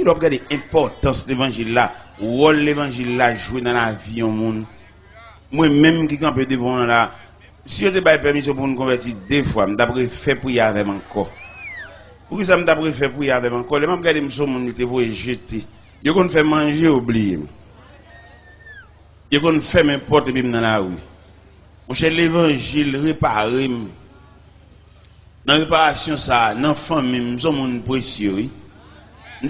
Il a regardé l'importance de l'évangile là, rôle l'évangile là jouer dans la vie au monde. Moi-même qui campe devant là, si je te baille permission pour nous convertir 2 fois, je devrais faire prier avec encore. Pour ça, je devrais faire prier avec encore. Les gens regardent mon monde, ils te jeter. Ils vont faire manger, oublier. Ils vont faire n'importe quoi dans la rue. Mon cher, l'évangile réparé. Dans la réparation, ça, dans la famille, nous sommes précieux.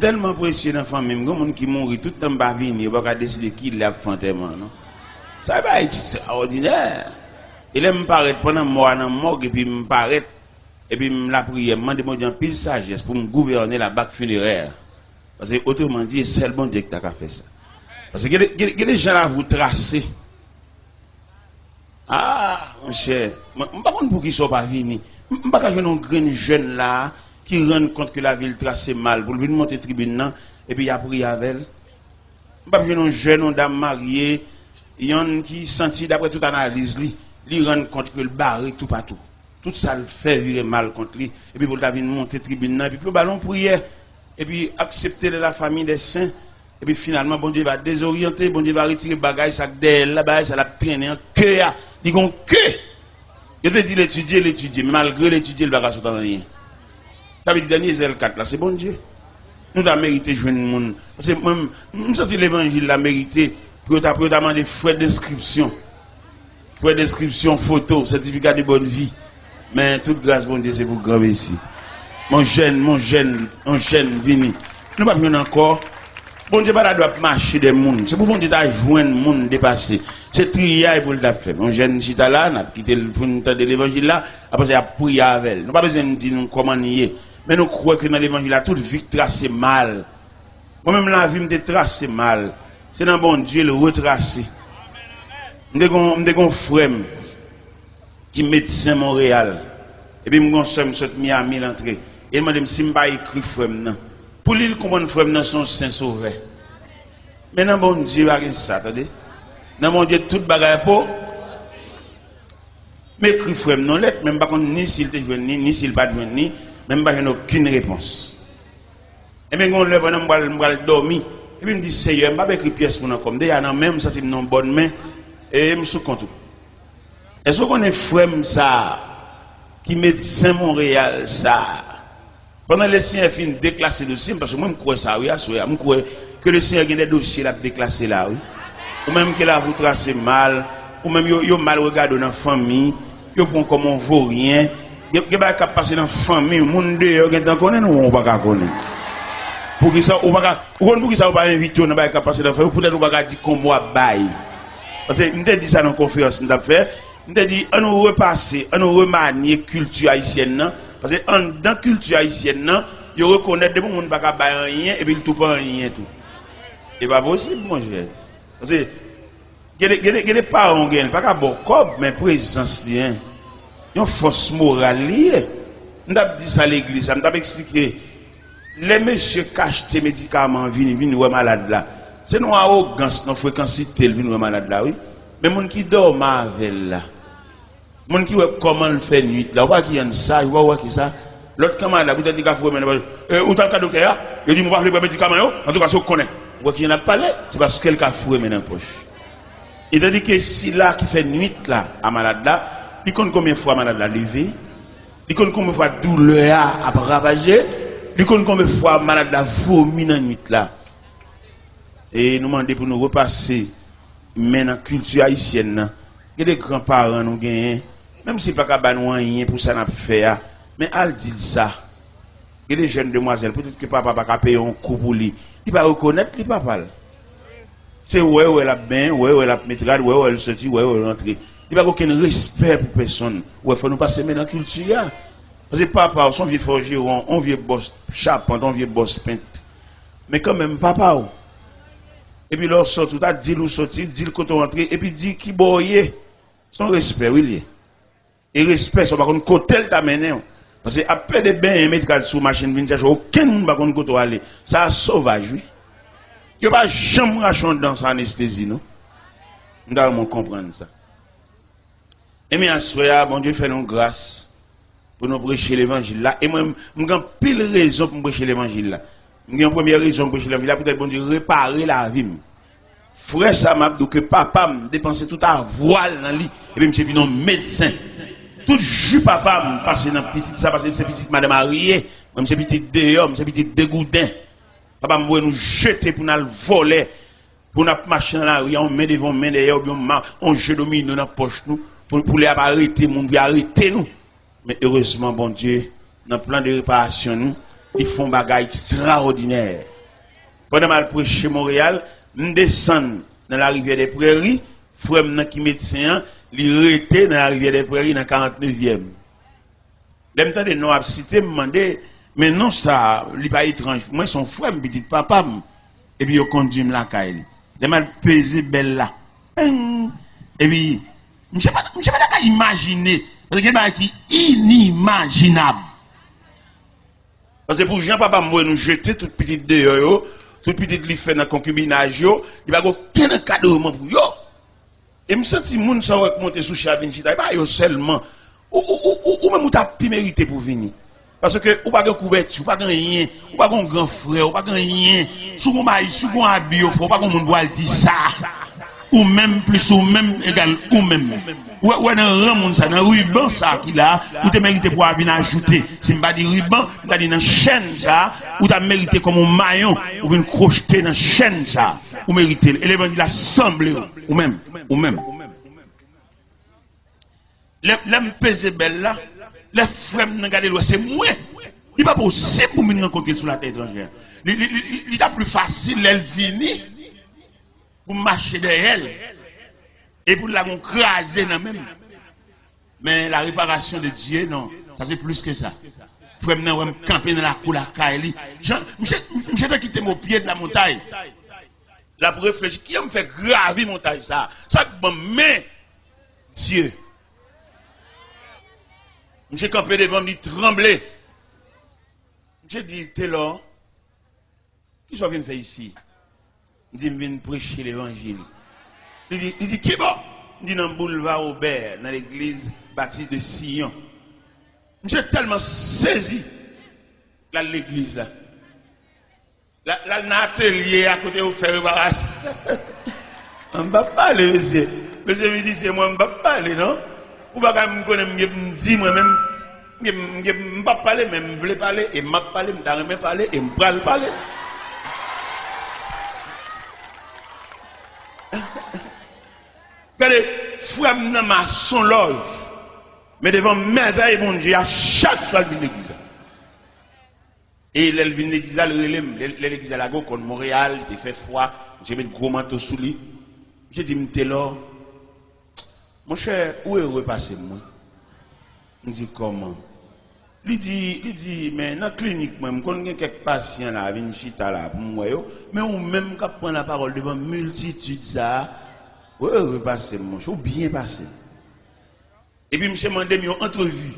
Tellement précieux dans la famille, nous sommes qui mourent tout le temps, ils ne vont pas décider qui l'a fait. Ça va être extraordinaire. Il me paraît pendant moi dans morgue et puis me paraît et puis me la prière, me demande un pile sagesse pour me gouverner la bague funéraire. Parce que autrement dit, c'est le bon Dieu qui a fait ça. Parce que les gens là vous tracer. Ah, mon cher, je ne sais pas pour qui ne sont pas venus. Je ne sais pas un grand jeune là qui rend compte que la ville trace mal pour venir monter tribune et puis il a prié avec elle. Je ne sais pas un jeune dame mariée qui sentit d'après toute analyse lui rend compte que le barré tout partout. Tout ça le fait virer mal contre lui. Et puis pour la venir monter tribune et puis pour ballon prière et puis accepter de la famille des saints. Et puis finalement, bon Dieu va désorienter, bon Dieu va retirer le bagage, ça d'elle, là-bas, ça l'a traîné en cœur. Il dit qu'on que. Il te dit l'étudier, malgré l'étudier, le bagage n'est rien. Ça veut dire, Daniel 4, là, c'est bon Dieu. Nous avons mérité de jouer le monde. Parce que moi, je sens que l'évangile l'a mérité pour demander frais d'inscription. Frais d'inscription, photo, certificat de bonne vie. Mais toute grâce, bon Dieu, c'est pour grand ici. Mon jeune, vini. Nous ne pouvons pas encore. Bon Dieu, pas doit marcher des mondes. C'est pour bon Dieu joindre le monde dépassé. C'est trier pour le faire. Mon jeune chita là, n'a quitté le fond de l'évangile là, après ça a prié avec elle. Nous pas besoin de dire nous comment nier. Mais nous croyons que dans l'évangile là, toute vie tracée mal. Moi-même la vie me tracée mal. C'est dans bon Dieu le retracer. M'dé frère qui médecin Montréal. Et puis m'gon soeur m'sot Miami l'entrée. Et il m'a dit si m'pas écrit frère nan. Pour lui comprendre frère nan son saint sauveur. Mais dans bon Dieu va ça, attendez. Dans mon Dieu toute bagaille pour mais écrit frère non lettre même pas ni s'il te venu ni s'il pas venu même pas aucune réponse. Et bien on lève m'bral dormir et puis me dit Seigneur m'a écrit pièce pour nous comme déjà dans même ça non bonne main et me sous compte. Est-ce qu'on est frère ça qui médecin Montréal ça pendant les signes fin déclasser le dossier parce que moi je crois ça oui je crois que le Seigneur a des dossiers là déclassé là oui ou même que là vous tracez mal ou même yo mal regardé dans la famille yo prend comme on vaut rien yo pas capable passer dans la famille monde dehors gen connaît nous on pas connaître pour qui ça ou pas pour qui ça pas inviter on pas capable passer dans la famille peut-être on pas dire comme moi bail parce que me dit ça dans conférence n'a fait me dit on nous repasser on nous remanier culture haïtienne parce que dans culture haïtienne yo reconnaître des monde pas bail rien et puis tout pas rien tout c'est pas possible mon cher parce que il y a des parents qui n'ont pas bon comme mais présence lien une force morale liée on a dit ça à l'église on a expliqué les messieurs cachent tes médicaments viennent ouais malade là c'est une arrogance non fréquencité viennent ouais malade là oui mais monde qui dort avec là monde qui ouais comment le fait nuit là ouais qui en ça ouais qui ça l'autre camarade là peut-être dit qu'il faut mener ou tant que docteur il dit moi pas les médicaments en tout cas ça connaît ouais qui en a parlé c'est parce qu'elle a foué maintenant poche. Il a dit que si là qui fait nuit là à malade là, il compte combien de fois malade là levé, il compte combien de fois douleur à ravager, il compte combien de fois malade là vomi dans nuit là. Et nous demandons pour nous repasser maintenant culture haïtienne. Il y a des grands-parents nous gagnent, même si pas capable nous rien pour ça n'a fait mais elle dit ça. Il y a des jeunes demoiselles peut-être que papa pas payer un coup pour lui, il va reconnaître les papa. C'est ouais la bain, ouais la métrade, ouais le sorti, ouais rentrer. Il n'y a aucun respect pour personne. Ouais, faut nous passer dans la culture. Parce que papa, son vieux forgeron, on vieux boss charpente, on vieux boss peintre. Mais quand même papa. Et puis leur sort tout à dit ou sorti, dit le côté rentré et puis dit qui boyer. Son respect oui. Et respect ça par contre côté t'a mené. Parce que après des bains métrade sous machine vinn chercher aucun monde par contre côté aller. Ça sauvage oui. Il n'y a pas jamais rachon dans sa anesthésie, non? Nous devons comprendre ça. Et bien, à ce bon Dieu fait nous grâce pour nous prêcher l'évangile là. Et moi, j'ai pile raison pour prêcher l'évangile là. Une première raison pour que je l'ai peut-être bon Dieu réparer la vie. Frère, ça m'a dit que papa me dépensait tout à voile dans lit. Et puis, je suis venu médecin. Tout jus papa me passe dans petite ça, parce que c'est petite madame mariée. Même c'est petit dehors, c'est petit dégoudin. Papa me voit nous jeter pour nous voler. Pour nous marcher dans la rue, on met devant, main derrière, on jette domine dans la poche nous. Pour les arrêter, mon Dieu, arrêter nous. Mais heureusement, bon Dieu, dans le plan de réparation, nous, ils font des bagages extraordinaires. Pendant que je prêche chez Montréal, nous descendons dans la rivière des Prairies, frère qui médecin, il était dans la rivière des Prairies dans 49e. L'aime temps de nous citer, me demander, mais non, ça, il n'est pas étrange. Moi, son frère me dit papa, et puis il conduit la caille. Il m'a pesé belle là. Et puis, je ne sais pas imaginer, parce que c'est inimaginable. Parce que pour Jean-Papa, nous jeter toute petite dehors, toute petite li fait dans le concubinage, il n'y a aucun cadeau pour eux. Et je me sens que les gens sont montés sous Chavin, ce n'est pas seulement, ou même tu as pu mériter pour venir. Parce que ou pas de couverture, ou pas de rien, ou pas de grand frère, ou pas de rien, sous mon maïs, sous mon habit, ou pas de monde boire dit ça. Ou même plus, ou même égal, ou même. Ou dans le monde, ça, dans le ruban, ça, qui là, ou tu mérité pour venir ajouter. Si je pas dit ruban, je dis dans la chaîne, ça, ou tu as mérité comme un maillon, ou venir crocheter dans la chaîne, ça, ou mérité. Et l'évangile assemblé, ou même, ou même. L'homme pesé belle là, les frères n'ont gardé l'eau, c'est moi. Il n'est pas possible pour me rencontrer sur la terre étrangère. Il est plus facile, elle vini, pour marcher derrière elle. Et pour la craser dans même. Mais la réparation de Dieu, non, ça c'est plus que ça. Frère, je vais camper dans la cour, la caille. Je vais quitter mon pied de la montagne. Là, pour réfléchir, qui me fait graver la montagne ça? Ça, mais Dieu. Je campé devant, me trembler. J'ai dit, t'es là. Qu'est-ce que tu viens faire ici? Je dis, je viens prêcher l'évangile. Il dit, qui est bon? Il dit, dans le boulevard Aubert, dans l'église bâtie de Sion. J'ai tellement saisi là, l'église là. Là, l'atelier à côté où faire réparation. On ne va pas parler, monsieur. Monsieur me dit, c'est moi, on ne va pas parler, non? Ou pas me connaître, me dit moi-même, je ne vais pas parler, mais je veux parler, et je ne parler, je ne parler, et je ne parler. Regardez, frère n'a pas son loge, mais devant merveille, mon Dieu, à chaque fois qu'il vient l'église. Et il vient l'église, l'église à la go, contre Montréal, il fait froid, j'ai mis un gros manteau sous lui. J'ai dit, m'étais là. Mon cher, où est repassé moi? Je dis comment? Il dit, mais dans la clinique, moi, je connais quelques patients là, viennent chita là, pour moi, mais ou même quand prend la parole devant multitude ça, où est repassé mon cher, ou bien passé. Et puis, je me demandé une entrevue.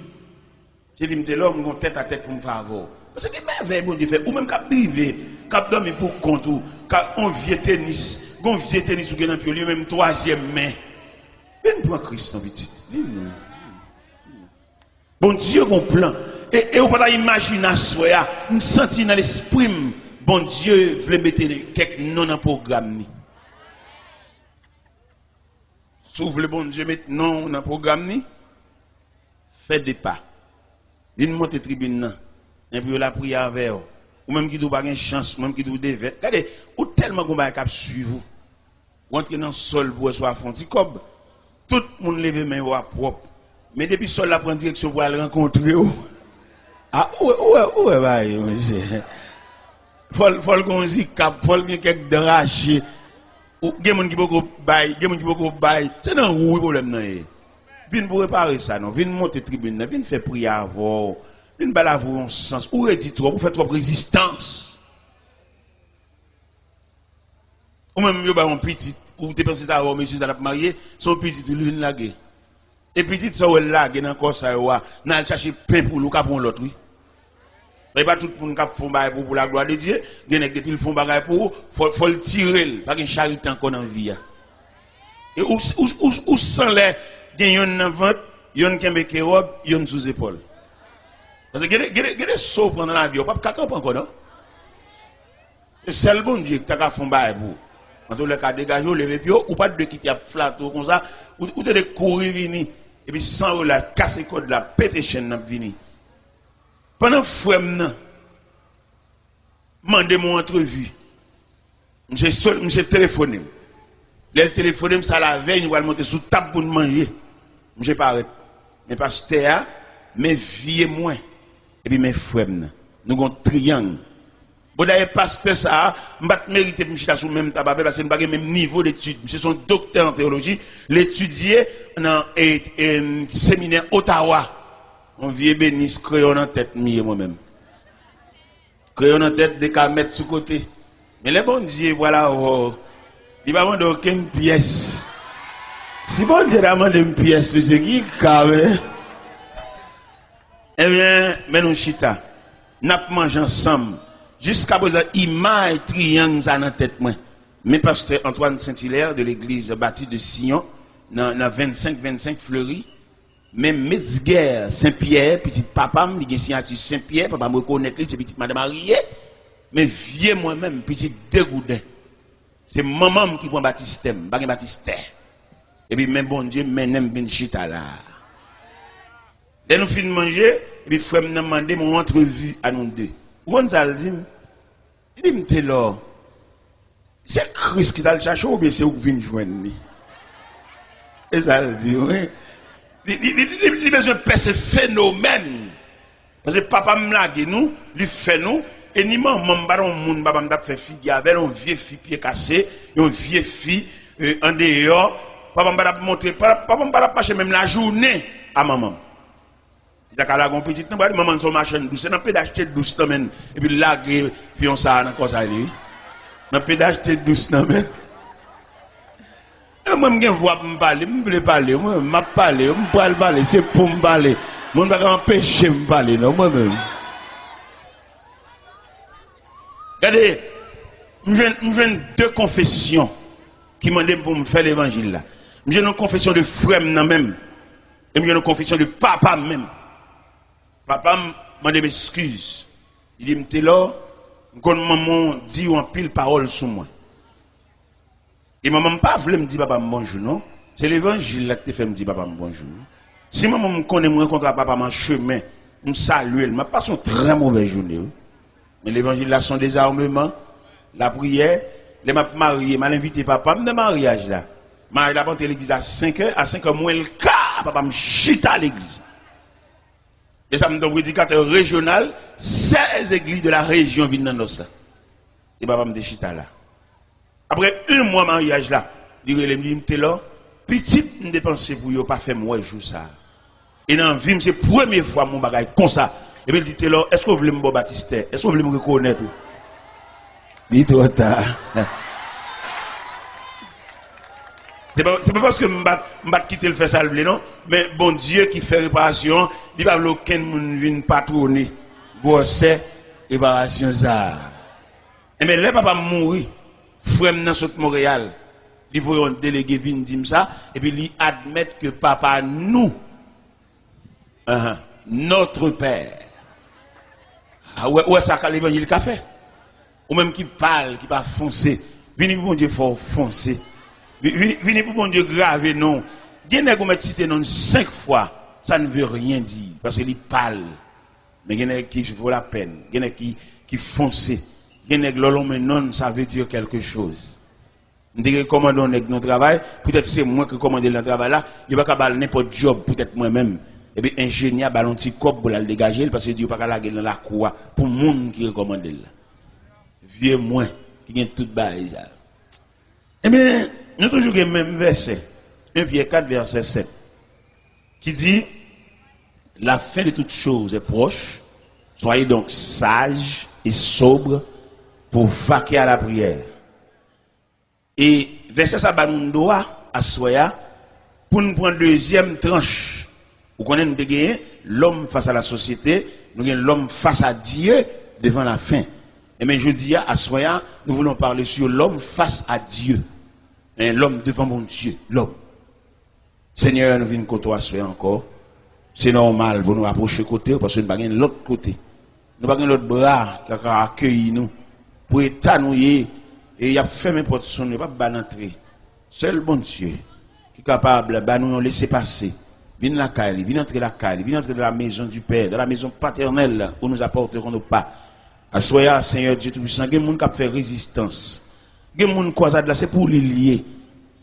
J'ai dit, je là, je tête à tête pour me faire voir. Parce que merveille, bon Dieu fait, ou même quand privé, quand dormir pour compte, ou quand on vient tennis, ou dans le pied, même troisième main. Viens pour Christ, petite. Bon Dieu, mon plan. Et on peut pas imaginer ça. Je me sens dans l'esprit. Bon Dieu, voulait mettre quelques noms dans le programme. Si vous voulez, bon Dieu, mettre non dans le programme, faites des pas. Une montée tribune, et puis la prière avec vous. Ou même qui doit pas une chance, ou même qui doit des regardez, ou tellement qu'on va suivre vous. Ou entrer dans le sol pour soit fonti comme. Tout le monde lève main propre. Mais depuis seul la prend direction pour aller rencontrer. Ah, ouais, bah, faut qu'on y cap, faut qu'il y ait quelques drachés. Ou, il y a des gens qui beaucoup bail. C'est un oui problème, non. Viens pour réparer ça, non. Viens monter tribune, viens faire prière avant. Viens balaver en sens. Ou redis-toi, ou faire trop résistance. Ou même, il y a un petit. Ou tu penses ça, monsieur, ça n'a pas marié, son petit, il vient laguer. Et petit, ça, il lague dans le corps, ça, il a cherché pain pour l'autre, pour l'autre, oui. Mais pas tout le monde qui fait pour la gloire de Dieu, il y a depuis le fond bagaille pour, faut le tirer, pas qu'une charité encore dans la vie. Et où sans l'air, il y a une vente, il y a une qui robe, il y a une sous-épaule. Parce que il y a des sauts pendant la vie, on ne peut pas encore, non? C'est seul bon Dieu qui t'a fait un bail pour. En tout cas, dégager, lever pied, ou pas de qui t'a flatté comme ça, ou de courir venir, et puis sans la casser code, la péter chaîne, n'a vini. Pendant frère, mandez-moi entrevue. Monsieur téléphoné. Le téléphoné, ça la veille, nous allons monter sous table pour manger. Monsieur paraît. Mais pasteur, mes vieux moins. Et puis mes frères, nous avons un triangle. Bon, d'ailleurs, pasteur, ça, je ne mérite de me sous même tabac parce que je n'ai pas le même niveau d'études. C'est son docteur en théologie. L'étudier dans un séminaire Ottawa. On vient bénis, crayon en tête, moi-même. Crayon en tête, des cas mettre sous côté. Mais les bon Dieu, voilà, oh, il va demander aucune pièce. Si bon Dieu demande une pièce, monsieur qui carré. Eh bien, mais nous chita, nous mangeons ensemble. Jusqu'à présent, image triangle dans la tête. Mais pasteur Antoine Saint-Hilaire de l'église bâtie de Sion, dans 25 Fleury, même Metzger Saint-Pierre, petit papa, il a signature Saint-Pierre, papa me reconnaît, c'est petite madame mariée, mais vieux moi-même, petit dégoudin. C'est maman qui prend baptistème, pas baptistère. Et puis, même bon Dieu, même ben chita là. Dès nous finissons de manger, et puis frère m'a demandé mon entrevue à nous deux. Où ça le dit? Il dit, là, c'est Christ qui t'a le cherché ou bien c'est où vous venez joindre? Et ça le dit, oui. Il a besoin de faire ce phénomène. Parce que papa me l'a dit, nous, lui fait nous, et ni maman, mon papa m'a fait fille, avec une vieille fille pied cassé, une vieille fille en dehors. Papa m'a montré, papa m'a pas même la journée à maman. Il y a une petite maman son machin douce, on peut d'acheter douce et puis là, puis on s'en a ça. On peut d'acheter douce moi, je vois me parler, je veux parler, moi, je parler, je parler, c'est pour me parler. Moi, je ne vais pas empêcher de me parler, non, moi-même. Regardez, je deux confessions qui m'ont dit pour me faire l'évangile là. J'ai une confession de frère même, et j'ai une confession de papa même. Papa m'a dit m'excuse. Il dit, m'étais là, quand maman dit en pile parole sur moi. Et maman pas voulu me dire papa bonjour, non? C'est l'évangile là qui te fait me dire papa bonjour. Si maman me connaît, me rencontre papa mon chemin, me salue, elle m'a passé une très mauvaise journée. Mais l'évangile là, son désarmement, la prière, les m'a marié, m'a invité papa de mariage là. Il a monté l'église à 5h, à 5h moins le cas, papa me chita à l'église. Et ça me donne un prédicateur régional, 16 églises de la région viennent dans ça. Et papa me chita là. Après un mois de mariage là, il me dit, là, petit, je dépense pour ne pas faire moi jour ça. Et dans la vie, c'est la première fois mon bagage comme ça. Et puis il dit, là, est-ce que vous voulez me baptiser? Est-ce que vous voulez me reconnaître? Il dit, trop tard. C'est pas parce que je ne vais quitter le faire salver, non? Mais bon Dieu qui fait réparation, il va aucun monde venir patronner. Bosser, réparation ça. Et mais là, papa mourir, frère dans ce Montréal, il voit un délégué venir dire ça, et puis il admet que papa nous, notre Père. Ah ouais, ça qu'a l'évangile qu'a fait. Ou même qui parle, qui va foncer. Venez pour mon Dieu, faut foncer. Venez pour mon Dieu grave, non. Il y a qui cité non 5 fois, ça ne veut rien dire, parce qu'il parle. Mais il y a qui vaut la peine, il y a qui fonce. Il y a qui non, ça veut dire quelque chose. Nous disons commandons notre travail, peut-être c'est moi qui commande le travail là, il n'y a pas n'importe job, peut-être moi-même. Et bien, ingénieur, ballon petit cop pour le dégager, parce que Dieu n'a pas la gueule dans la cour pour le monde qui recommande là. Vieux moins, qui vient tout bas. Eh bien, nous avons toujours le même verset, 1 Pierre 4, verset 7, qui dit, la fin de toutes choses est proche, soyez donc sages et sobres pour vaquer à la prière. Et verset ça, nous doit à soya pour nous prendre deuxième tranche. Vous connaissez l'homme face à la société, nous avons l'homme face à Dieu devant la fin. Et bien je dis à soya, nous voulons parler sur l'homme face à Dieu. L'homme devant mon Dieu, l'homme. Seigneur, nous venons côté à soya encore. C'est normal, vous nous rapprochez côté parce que nous n'avons pas l'autre côté. Nous n'avons pas l'autre bras qui a accueilli nous. pour état nous et il a fermé porte son pas d'entrée. Seul bon Dieu qui est capable de nous laisser passer. Viens la caille, viens entrer la caille, viens entrer dans la maison du Père, dans la maison paternelle où nous apporterons nos pas. Assoya Seigneur Dieu Tout-Puissant, il y a des gens qui font résistance. Il y a des gens qui croisent là, c'est pour les lier.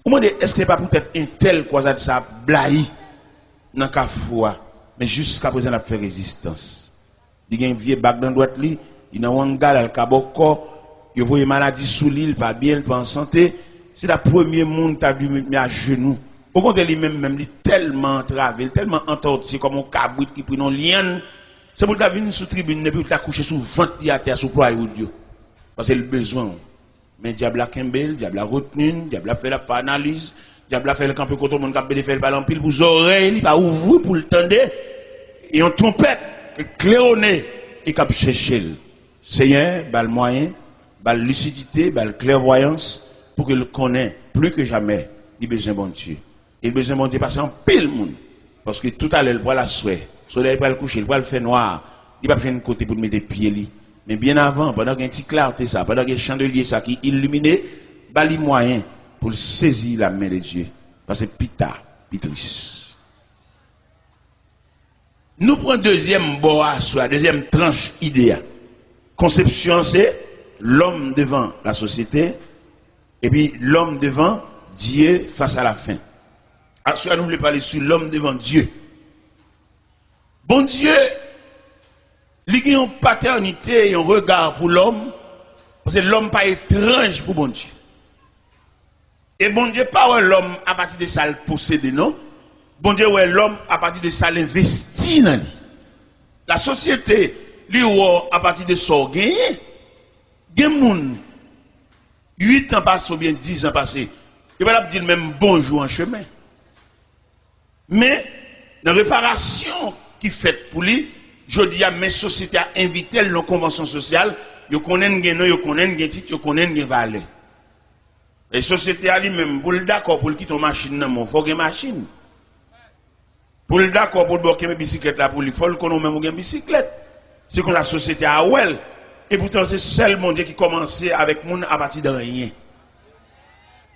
Est-ce que ce n'est pas peut-être un tel croisade ça blahi dans la foi, mais jusqu'à présent, il a fait résistance. Il y a un vieux bac dans la droite, il y a un gars qui a il voit une maladie sous l'île, pas bien, pas en santé. C'est la première monde qui a vu à genoux. Au contraire, lui-même, il est tellement entravé, tellement entorti, comme un cabrit qui prend un lien. C'est pour qu'il vienne sous tribune, et puis il a couché sous ventre, il a terre, sous poids de Dieu. Parce que c'est le besoin. Mais le diable a Kembel, le diable a retenu, le diable a fait la analyse, le diable a fait le camp contre le monde qui a fait le ballon pile pour oreilles, il va ouvrir pour le tendre, et on trompette, claironné, et qu'il a cherché. Seigneur, le moyen, la lucidité, la clairvoyance, pour qu'il connaisse plus que jamais, il a besoin de bon Dieu. Il a besoin de bon Dieu parce qu'il y a un pile monde. Parce que tout à l'heure, il va la souhait, le soleil va le coucher, il va le faire noir, il va besoin de côté pour mettre les pieds. Mais bien avant, pendant qu'il y a un petit clarté, ça, pendant qu'il y a un chandelier ça, qui illuminé, il y a les moyens pour saisir la main de Dieu. Parce que pita, pitris. Nous prenons deuxième bois, soit deuxième tranche idéale. Conception, c'est l'homme devant la société, et puis l'homme devant Dieu face à la fin. Soit nous voulons parler sur l'homme devant Dieu. Bon Dieu, il y a une paternité et un regard pour l'homme, parce que l'homme n'est pas étrange pour bon Dieu. Et bon Dieu, pas l'homme à partir de ça le posséder, non? Bon Dieu, ouais l'homme à partir de ça l'investit dans lui. La société, lui, à partir de ça, gagné. Il y a des gens, 8 ans passés ou bien 10 ans passés, il ne va pas dire même bonjour en chemin. Mais, dans la réparation qui fait pour lui, je dis à mes sociétés à inviter la convention sociale, ils connaissent un nom, ils connaissent un titre, ils connaissent un valeur. Et la société a lui-même, pour le d'accord, pour le quitter une machine, il faut une machine. Pour le d'accord, pour le bloquer mes bicyclettes là, pour lui, il faut qu'on ait même une bicyclette. C'est comme la société a ouel. Et pourtant, c'est seul mon Dieu qui commençait avec mon à partir de rien.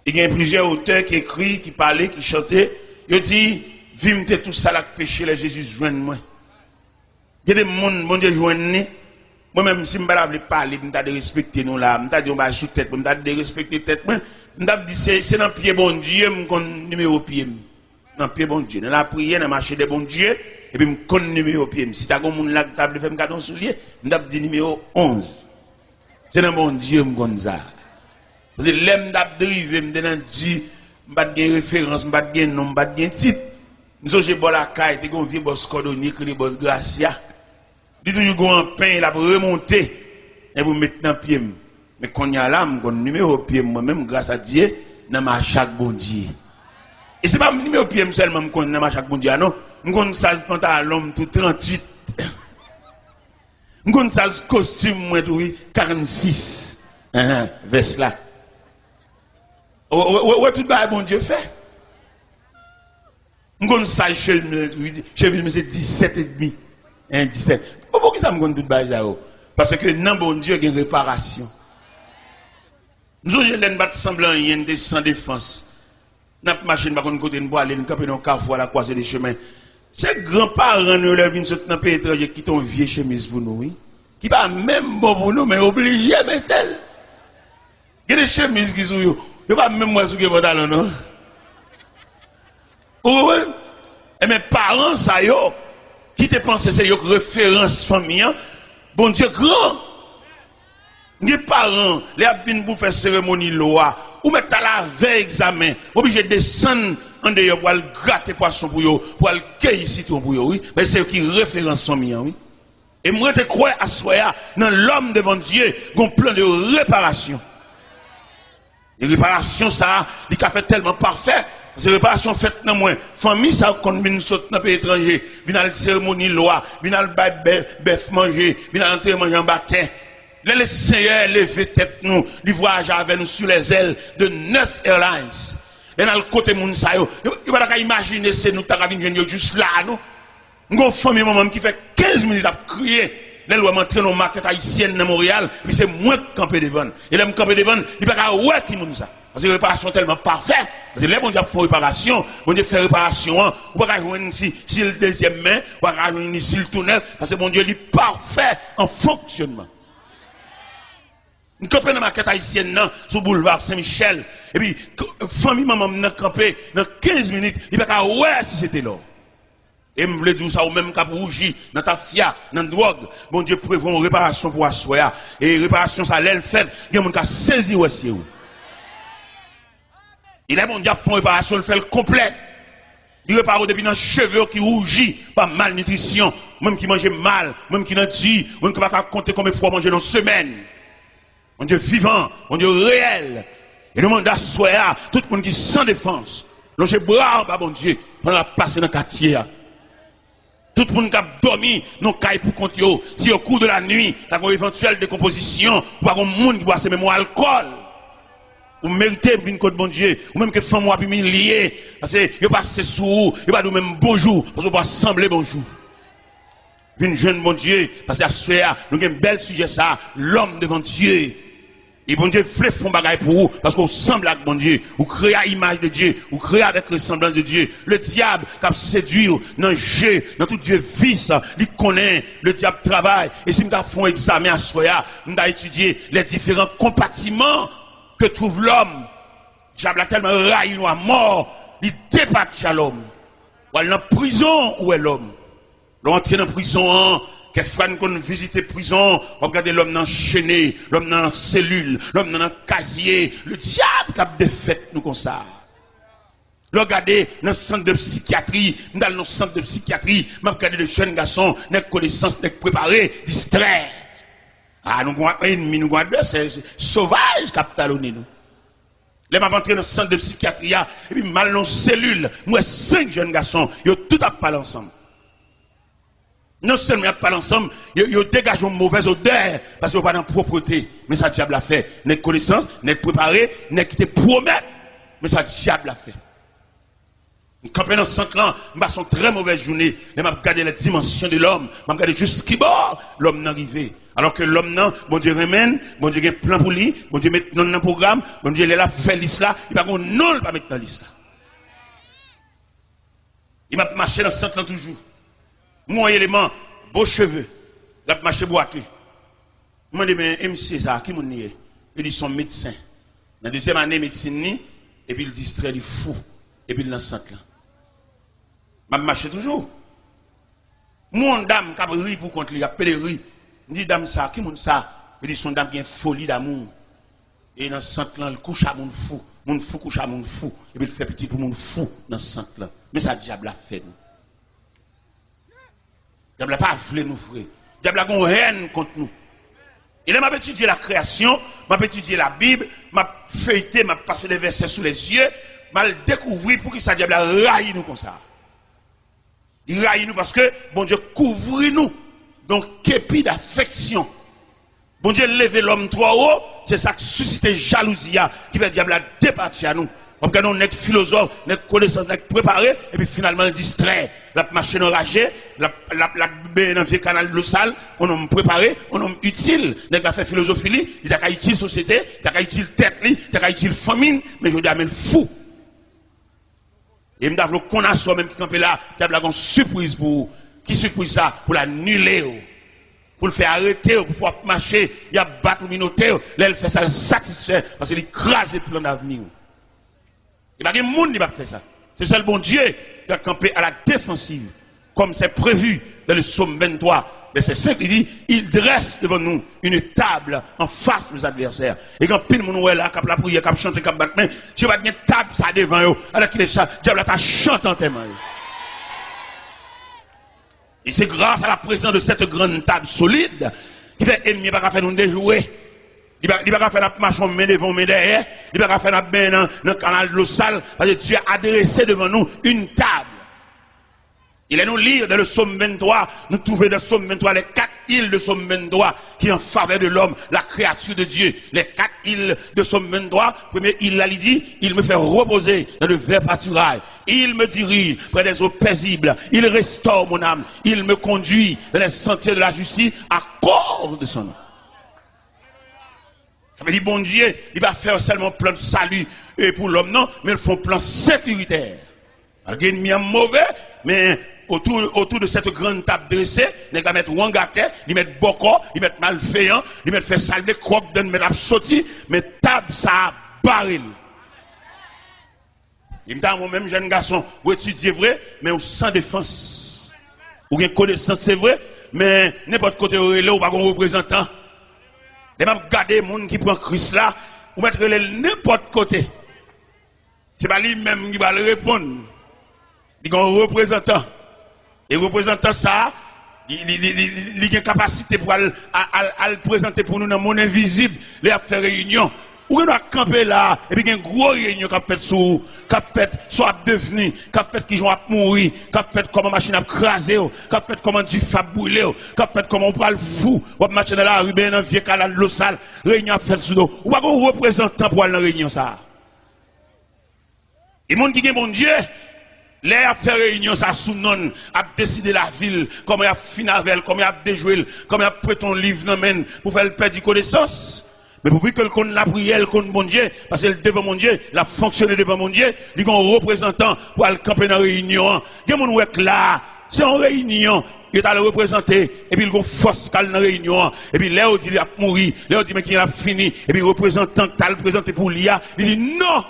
Il y a plusieurs auteurs qui écrivent, qui parlaient, qui chantaient. Ils disent, vimte tout ça là péché, les Jésus joigne moi. Il y a des gens, mon Dieu joigne. Moi-même, si je ne veux pas parler, je vais respecter nous là. Je vais dire, sous tête, je vais respecter tête. Je vais dire, c'est dans le pied bon Dieu, je connais numéro pied. Dans le pied bon Dieu. Dans la prière, dans le marché de bon Dieu, et puis je connais numéro pied. Si tu as un monde là qui t'a fait un cadeau soulier, je vais dire numéro 11. C'est dans bon Dieu, je connais ça. Parce que l'aime d'abdriver, je vais dire, je vais dire référence, je vais dire nom, je vais dire titre. Nous j'ai bon la caille, tu as un vieux boss cordonnier, qui est boss Gracia. Il dit toujours un pain, il a remonter et vous mettre dans le pied. Mais quand il y a là, je numéro pied moi-même, grâce à Dieu, dans ma chaque bon Dieu. Et ce n'est pas le numéro pied seulement que je dans ma chaque bon Dieu, non. Je connais ça pantalon tout 38. Je connais ça costume moi tout 46. Vers là. Ouais tout le bon Dieu fait. Je connais ça chez moi c'est 17 et demi. 17. Pourquoi ça me compte tout le parce que non bon Dieu il y a une réparation. Nous avons battre semblant rien sans défense. Notre machine va côté de bois aller nous camper dans carrefour à la croisée des chemins. Ces grands-parents nous leur viennent dans pays étranger qui ont vieux chemise pour nous, oui. Qui pas même bon pour nous mais obligé mettre elle. Il y a des chemises qui sont yo, yo pas même moi sous que pantalon non. Oui. Et mes parents ça yo qui te pense c'est une référence famille, bon Dieu grand. Les parents, les abîmes pour faire cérémonie loi, ou mettre à la veille examen, obligé de descendre en dehors pour aller gratter poisson pour eux, pour aller cueillir citron pour eux, oui. Mais c'est qui référence famille, oui. Et moi je crois à soi, dans l'homme devant Dieu, un plan de réparation. Et réparation ça, il a fait tellement parfait. C'est réparation faite dans moi. Famille, ça, quand vient sauter dans le pays étranger, vient à la cérémonie loi, vient à la bœuf manger, vient à entrer manger en baptême. Les Seigneur lever tête nous, ils voyagent avec nous sur les ailes de 9 airlines. Et dans le côté moun sa yo, il va pas imaginer c'est nous t'as venir juste là, non? Une famille maman qui fait 15 minutes à crier les lois m'entrent dans la market haïtienne de Montréal, puis c'est moi qui campe devant. Et là, je campe devant, il n'y a pas ouais qui m'ont ça. Parce que la réparation est tellement parfaite. Parce que là, bon Dieu fait réparation, bon Dieu fait réparation, ou pas jouer ici le deuxième main, ou pas jouer ici le tunnel, parce que bon Dieu est parfait en fonctionnement. Nous campons dans la market haïtienne, sur le boulevard Saint-Michel, et puis, famille maman m'a campé dans 15 minutes, il n'y a pas ouais si c'était là. Et je voulais dire ça au même cap rougi, dans ta fia, dans la drogue. Bon Dieu prévoit une réparation pour assoya. Et réparation, ça l'elle fait, il y a un monde qui a saisi aussi. Il est bon Dieu fait une réparation, il fait le complet. Il répare depuis dans les cheveux qui rougit par malnutrition, même qui mange mal, même qui n'a dit, même qui ne va pas compter combien de fois manger dans une semaine. Mon Dieu vivant, mon Dieu réel. Et le monde assoya, tout le monde qui sans défense. L'on brave, bon Dieu, pendant la passer dans le quartier. Tout le monde qui a dormi, non caille pour compter. Si au cours de la nuit, tu as une éventuelle décomposition, ou un monde qui boit ce même alcool, ou méritez une côte bon Dieu, ou même que femme ou humilié, parce que vous passez sous, vous pas nous même bonjour, parce que vous pas sembler bonjour. Une jeune bon Dieu, parce que à ce soir, nous avons un bel sujet ça, l'homme devant Dieu. Et bon Dieu fait fond bagaille pour vous, parce qu'on semble avec bon Dieu, ou créer à l'image de Dieu, ou créer avec le semblant de Dieu. Le diable, qui a séduit dans le jeu, dans tout Dieu vice, il connaît, le diable travaille. Et si nous avons un examen à soya, nous avons étudié les différents compartiments que trouve l'homme. Le diable a tellement raillé nous à mort, il dépasse l'homme. Ou elle est en prison, où est l'homme? L'entrée dans la prison, qu'est frère qu'on visite prison, regardez l'homme enchaîné, l'homme dans la cellule, l'homme dans le casier, le diable qui a défait nous comme ça. Regardez dans le centre de psychiatrie, dans le centre de psychiatrie, m'a regardé de jeunes garçons, n'ont connaissance, n'ont préparé, distraits. Ah, nous avons un ennemi, nous avons un adversaire, sauvage qui a talonné nous. Les m'a entré dans le centre de psychiatrie, et puis mal dans la cellule, moi 5 jeunes garçons, ils ont tout à parler ensemble. Non seulement ils parlent ensemble, ils dégagent une mauvaise odeur parce qu'ils n'ont pas de propreté. Mais ça, diable a fait. N'est connaissance, n'est préparé, n'est qui te promettre. Mais ça, diable a fait. Quand dans 5 ans, je passe une très mauvaise journée. Je vais regarder les dimensions de l'homme. Je vais regarder jusqu'à bord l'homme n'est arrivé. Alors que l'homme, bon Dieu remène, bon Dieu a un plan pour lui, bon Dieu met dans le programme, bon Dieu est là, fait l'islam, il va non, pas mettre dans l'islam. Il m'a marché dans 5 ans toujours. Mon élément, beaux cheveux, la marché boité. Je me dis, mais MC, ça, qui m'en est? Il dit, son médecin. Dans la deuxième année, médecine, et puis il distrait, il fou, et puis il est dans 5 ans. Je marche toujours. Mon dame qui a ri pour contre lui, il a pédé. Je dis, dame, ça, qui m'en ça? Il dit, son dame qui a une folie d'amour. Et dans 5 ans, il couche à mon fou. Mon fou couche à mon fou. Et puis il fait petit pour mon fou dans 5 ans. Mais ça, diable a fait, nous. Diable n'a pas voulu nous, frère. Diable a une haine contre nous. Il m'a étudié la création, m'a étudié la Bible, m'a feuilleté, m'a passé des versets sous les yeux, m'a découvert pour que ça diable a raillé nous comme ça. Il raille nous parce que bon Dieu couvre nous. Donc, képi d'affection. Bon Dieu lever l'homme trop haut, c'est ça qui suscite jalousie, qui fait diable la départir à nous. Regardons notre philosophe, notre connaissance, notre préparé, et puis finalement distrait. La machine enragée, la dans le canal de l'eau sale, on a préparé, on a utile. Notre fait philosophie, il a utile société, il a utile tête, il a utile famine, mais je dis à fou. Et je me qu'on a soi même qui campé là, qui a une surprise pour qui surprise ça, pour l'annuler, pour le faire arrêter, pour pouvoir marcher, il y a battre minotaire, là il fait ça satisfait, parce qu'il écrase le plan d'avenir. Il n'y a pas de monde qui va faire ça. C'est seul bon Dieu qui a campé à la défensive, comme c'est prévu dans le psaume 23, verset 5, il dit, il dresse devant nous une table en face de nos adversaires. Et quand pile mon est là, cap la prière, cap chanter, cap battre main, tu vas une table ça devant eux, alors qu'il est ça, diable t'a chanté en témoin. Et c'est grâce à la présence de cette grande table solide qui fait ennemi pas faire nous déjouer. Il va pas faire la marche en main devant, main derrière. Il va pas faire la main dans le canal de l'eau sale. Parce que Dieu a adressé devant nous une table. Il est nous lire dans le psaume 23, nous trouvons dans le psaume 23 les 4 îles de psaume 23 qui en faveur de l'homme, la créature de Dieu. Les 4 îles de psaume 23, première île là, il dit, il me fait reposer dans le vert pâturage. Il me dirige près des eaux paisibles. Il restaure mon âme. Il me conduit dans les sentiers de la justice à cause de son nom. Ça veut dire, bon Dieu, il va faire seulement plan de salut pour l'homme, non, mais il fait un plan sécuritaire. Il y a un mauvais, mais autour de cette grande table dressée, il va mettre Wangate, il va mettre Boko, il va mettre malveillant, il va faire salder, croque, il va mettre sauté, mais table ça baril. Il me dit, moi-même, jeune garçon, vous étudiez vrai, mais sans défense. Ou bien connaissance, c'est vrai, mais n'importe côté où il est, ou pas un représentant. Et même garder les gens qui prennent Christ là, ou mettre n'importe côté. C'est pas lui-même qui va le répondre. Il y a un représentant. Et le représentant ça, il a une capacité pour le présenter pour nous dans le monde invisible, il a fait réunion. Ou on a campé là, et puis il y a une grosse réunion qui a fait sur, qui a fait soit devenu, qui a fait qui vont mourir, qui a fait comment machine a crasé, qui a fait comment du fab brûlé, qui a fait comment on parle fou, ou marcher dans la rue, dans un vieux canal de l'eau sale, réunion a fait sur nous. Ou pas un représentant pour aller dans la réunion ça. Et monde qui est bon Dieu, les a fait réunion ça sous non, a décidé la ville, comment il a fini avec, comment il a déjoué, comment il a pris ton livre dans main pour faire le perdre connaissance. Mais pour que le la prière, le bon Dieu, parce que devant mon Dieu, il a fonctionné devant mon Dieu, il y a un représentant pour aller camper dans la réunion. Il y a un là, c'est une réunion, il est allé représenter, et puis il y a une force dans la réunion, et puis là, il dit qu'il a mouru, là, il dit qu'il a fini, et puis le représentant qui a représenté pour l'IA, il dit non!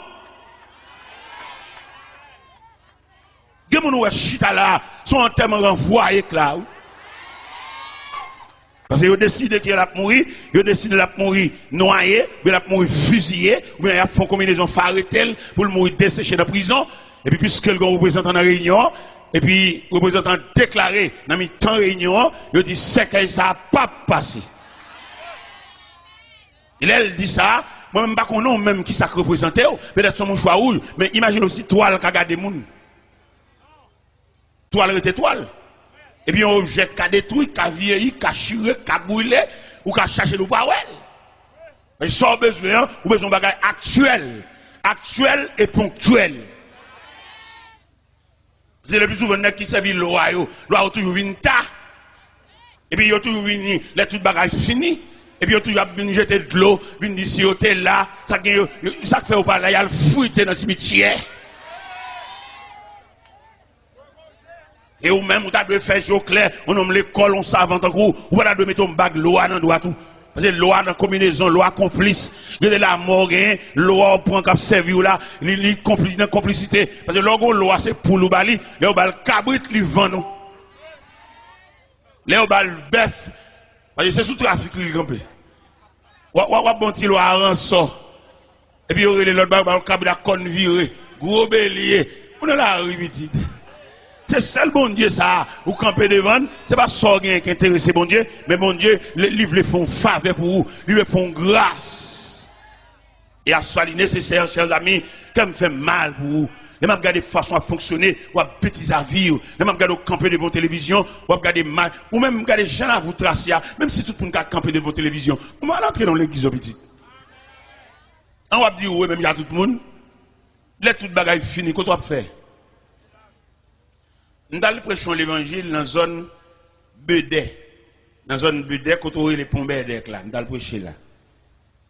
Il y a un chita là, son enterrement renvoyé là. Parce qu'ils ont décidé qu'il a mourir, ils ont décidé qu'il a mourir noyé, il a mourir fusillé, ou bien ils font combinaison faretelle pour le mourir desséché dans la prison. Et puis, puisque le représentant dans la réunion, et puis le représentant déclaré dans le temps de réunion, il dit c'est que ça n'a pas passé. Il dit ça, moi-même, je ne sais pas même qui ça représente, peut-être son choix rouge, mais imagine aussi toile qui a gardé le monde. Toile était toile. Et puis, un objet qui a détruit, qui a vieilli, qui a chiré, qui a brûlé, ou qui a cherché le power. Mais sans besoin, ou besoin de bagages actuels. Actuels et ponctuels. C'est le plus souvent qui servent l'eau, l'eau toujours venu tard. Et puis, il y a toujours venu, les tout bagages finis. Et puis, il y a toujours venu jeter de l'eau, venu d'ici, hôtel là. Ça fait au palais, il y a le fouillé dans le cimetière. Et ou même, vous avez fait jour clair, on nomme l'école, on savante en gros, ou vous avez mettre un bague, l'eau dans le doigt tout. Parce que l'eau dans combinaison, l'eau complice, il y a de la mort, l'eau prend comme servi là, il complice dans complicité. Parce que l'eau c'est pour le bali, l'eau bal cabrit, il vend nous. L'eau bal bœuf, parce que c'est sous trafic, il campé. Ou bon petit l'eau à rançon. Et puis, il y a l'autre bal cabrit à conne viré, gros bélier, on a la rue petite. C'est seul bon Dieu ça, ou camper devant, c'est pas ça qui intéresse bon Dieu, mais bon Dieu, les livres les font faveur pour vous, lui les font grâce. Et à soi nécessaire, chers amis, quand me fait mal pour vous, les mêmes regarder façon à fonctionner, ou à petits avis, les mêmes regarder camper devant télévision, ou à regarder mal, ou même regarder gens à vous tracer, même si tout le monde a campé devant télévision, on va entrer dans l'église petite. On va dire, oui, même il y a tout le monde, les tout bagaille fini, qu'est-ce qu'on va faire? Nous allons prêcher l'évangile dans la zone Bedé. Dans la zone Bedé, quand on a les pompes Bedé, là. Nous allons prêcher là.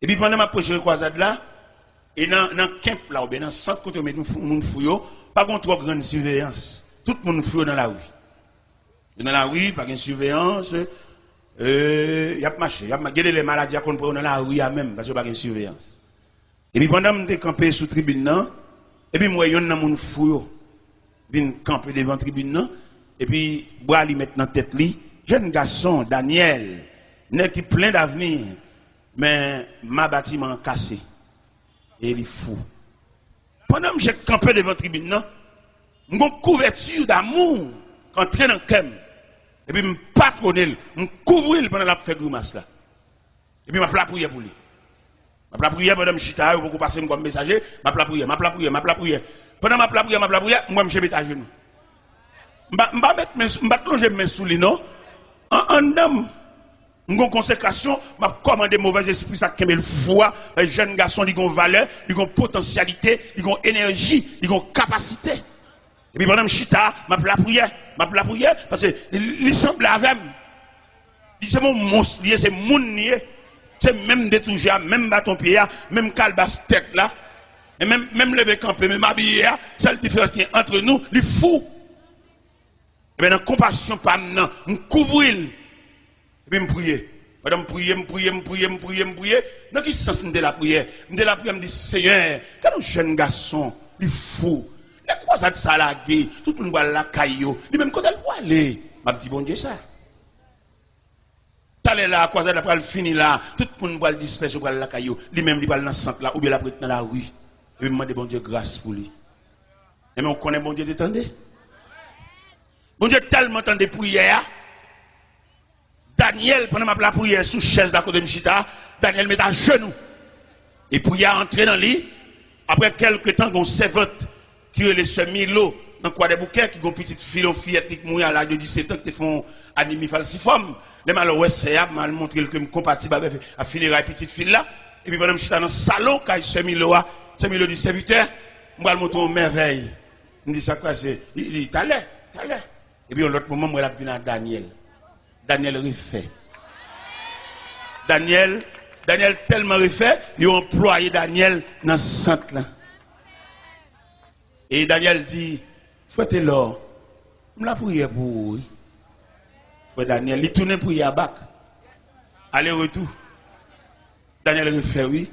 Et puis pendant que je prêche le croisade là, et dans le camp là, ou bien dans le centre, quand on met tout le monde fouillot, pas contre trop grande surveillance. Tout le monde fouillot dans la rue. Dans la rue, pas de surveillance. Il y a marché. Il y a les maladies qu'on prend dans la rue même, parce qu'il n'y a pas de surveillance. Et puis pendant que je suis campé sous la tribune, et puis moi, il y a un monde fouillot. Vin camper devant la tribune, et puis, bois lui mettre dans la tête, jeune garçon, Daniel, n'est qui plein d'avenir, mais ma bâtiment cassé. Et il est fou. Pendant que j'ai campé devant la tribune, j'ai une couverture d'amour, entrer dans le cœur, et puis je patronne, je couvre pendant la fait grimace là. Et puis je plat prière pour lui. Je plat prière pendant que je suis là, pour passer comme messager, je plat prière. Pendant ma plat prière, moi, je mets à genoux. M'ba plonger mes sous lui non. En dame, une consécration, m'a commandé mauvais esprit ça qui met le foi, les jeunes garçons ils ont valeur, ils ont potentialité, ils ont énergie, ils ont capacité. Et puis pendant chita, m'a la prière parce que il semble avec c'est mon monstre, c'est mon nier. C'est même détouché, même bâton pied, même calbas tête là, et même lever campé, même habillé, seule différence qui est entre nous, les fous. Et bien, dans la compassion, pas maintenant, on couvre, et puis on prie. Madame, prier. Dans quel sens de la prière? De la prière, me dit, Seigneur, quand un jeune garçon, il fou, les croisades salagées, tout le monde va la caillou, lui même quand elle va aller, m'a dit, bon Dieu, ça. T'allais là, croisade après le fini là, tout le monde va le disperser pour la caillou, lui-même il va dans le centre là, ou bien la prête dans la rue. Et puis, me demande bon Dieu grâce pour lui. Et mais on connaît bon Dieu, t'entendez? Bon Dieu tellement tant de prières. Daniel, pendant la prière sous chaise d'à côté de Mchita, Daniel met à genoux. Et puis il a entré dans le lit. Après quelques temps, on servante qui est le semi-lot dans le coin des bouquets, qui ont une petite fillette qui mouille à l'âge de 17 ans, qui font anémie falciforme. Les malheureux, c'est m'a montré que je suis compatible avec la funéraille petite fille là. Et puis pendant que je suis dans le salon, quand je suis semi-lot du serviteur, je vais montrer une merveille. Je me dis ça quoi, c'est. Il dit, t'as l'air. Et puis, l'autre moment, moi, je viens à Daniel. Daniel refait. Daniel tellement refait, il a employé Daniel dans ce centre-là. Et Daniel dit, fouettez l'or. Je la prière pour vous. Frère Daniel, il tourne pour y abac. Aller-retour. Daniel refait, oui.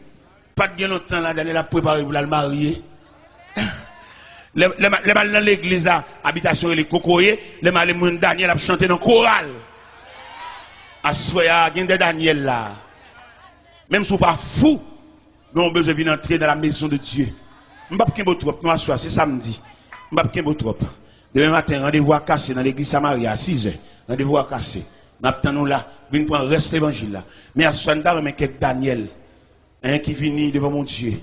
Pas de bien longtemps, là, Daniel a préparé pour la marier. Les mal dans l'église, habitation et les cocoyers, les mal les Daniel a chanté dans le choral. À soya, il y a Daniel là. Même si vous pas fou, nous avons besoin d'entrer dans la maison de Dieu. Je ne vais pas trop, c'est samedi. Je ne vais pas trop. Demain matin, rendez-vous à casser dans l'église Samaria à 6 h. Rendez-vous à casser. Nous là, nous prendre reste l'évangile là. Mais à ce moment-là, mais quelques Daniel, qui vient devant mon Dieu,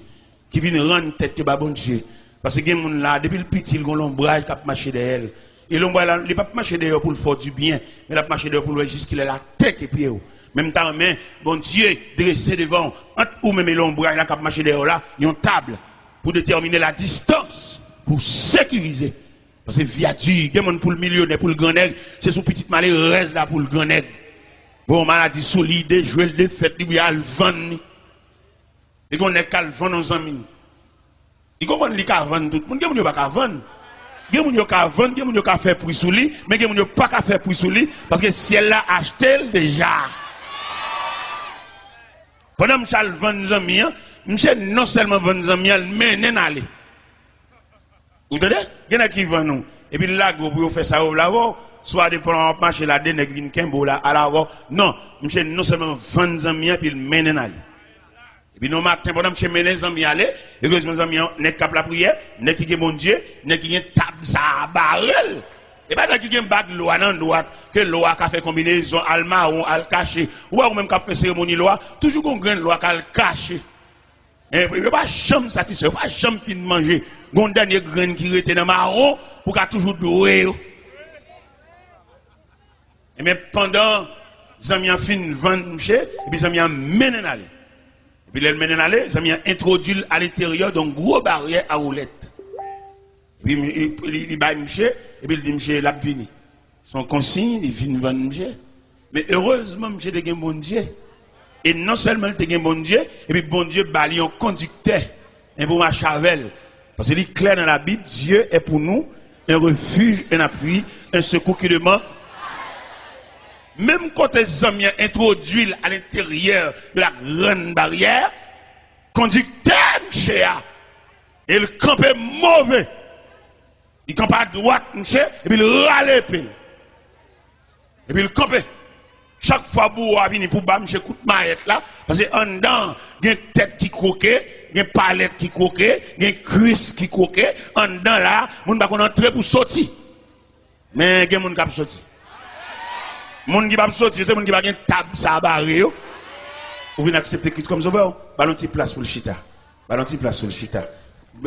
qui vient rendre tête de bon Dieu. Parce que les gens là, depuis le petit, ils ont l'ombrage qui a marché derrière. Et l'ombrage, il n'a pas marché derrière pour le faire du bien, mais il a marché derrière pour le juste qu'il a la tête et pied. Même temps, mais bon Dieu, dressé devant, ou même l'ombrage là qui a marché derrière là, il y a une table pour déterminer la distance, pour sécuriser. Parce que viature, il y a des gens pour le millionnaire, pour le grand nègre, c'est son petit malheur reste là pour le grand nègre. Bon, maladie solide, jouer le défaite, il y a le vent. Et qu'on est qu'à le vent dans un mine. Il comprend qu'il y a vendre tout le monde, il n'y a pas vendre. Il y a des gens qui vendre, il y a des gens qui faire prix sous lui, mais il y a des gens qui pas faire prix sous lui parce que si elle l'a acheté déjà. Pendant que je vends des amis, je non seulement vendre des amis, mais n'en aller. Vous entendez? Il y en a qui vendent nous. Et puis là, vous faites ça au lavo, soit de prendre marché là, des nègres qui là à l'avant. Non, je non seulement vendre des amis, puis mais n'en aller. Et puis, nous, matin, pendant que je mets les amis aller, et que mes amis n'est qu'à la prière, n'est qui est mon Dieu, n'est qui est table, ça, barrel. Et pas n'est qui est bague loi, non, droite, que loi qui a fait combinaison, alma ou al caché, ou même qui a fait cérémonie loi, toujours qu'on gagne loi qui a caché. Et puis, il n'y a pas jamais satisfait, il n'y a pas jamais fin de manger. Gon dernier grain qui était dans marron, pour qu'il toujours doué. Et mais pendant, les amis ont fini de vendre, et puis les amis ont mené aller. Et puis, les mène aller, ça m'a introduit à l'intérieur d'une grosse barrière à roulette. Et puis, il va monsieur, et puis il dit, monsieur, l'a vini. Son consigne, il vient vendre monsieur. Mais heureusement, monsieur, il a un bon Dieu. Et non seulement il a un bon Dieu, et puis bon Dieu, il un conducteur, un bon machavel. Parce qu'il est clair dans la Bible, Dieu est pour nous un refuge, un appui, un secours qui demande. Même quand les amis introduisent à l'intérieur de la grande barrière, conducteur, monsieur, et le camp est mauvais. Il campe à droite, monsieur, et puis il râle. Et puis il campe. Chaque fois que vous venez pour bas, monsieur, coup de maillette là, parce qu'en dedans, il y a une tête qui croquait, il y a une palette qui croquait, il y a une cuisse qui croquait. En dedans là, on ne va pas entrer pour sortir. Mais il y a des gens qui peuvent sortir. Moun qui va sortir, c'est moun qui va gagner table ça barré. Ou venez accepter Christ comme sauveur. Ballon petit place pour le chita. Ballon petit place pour le chita.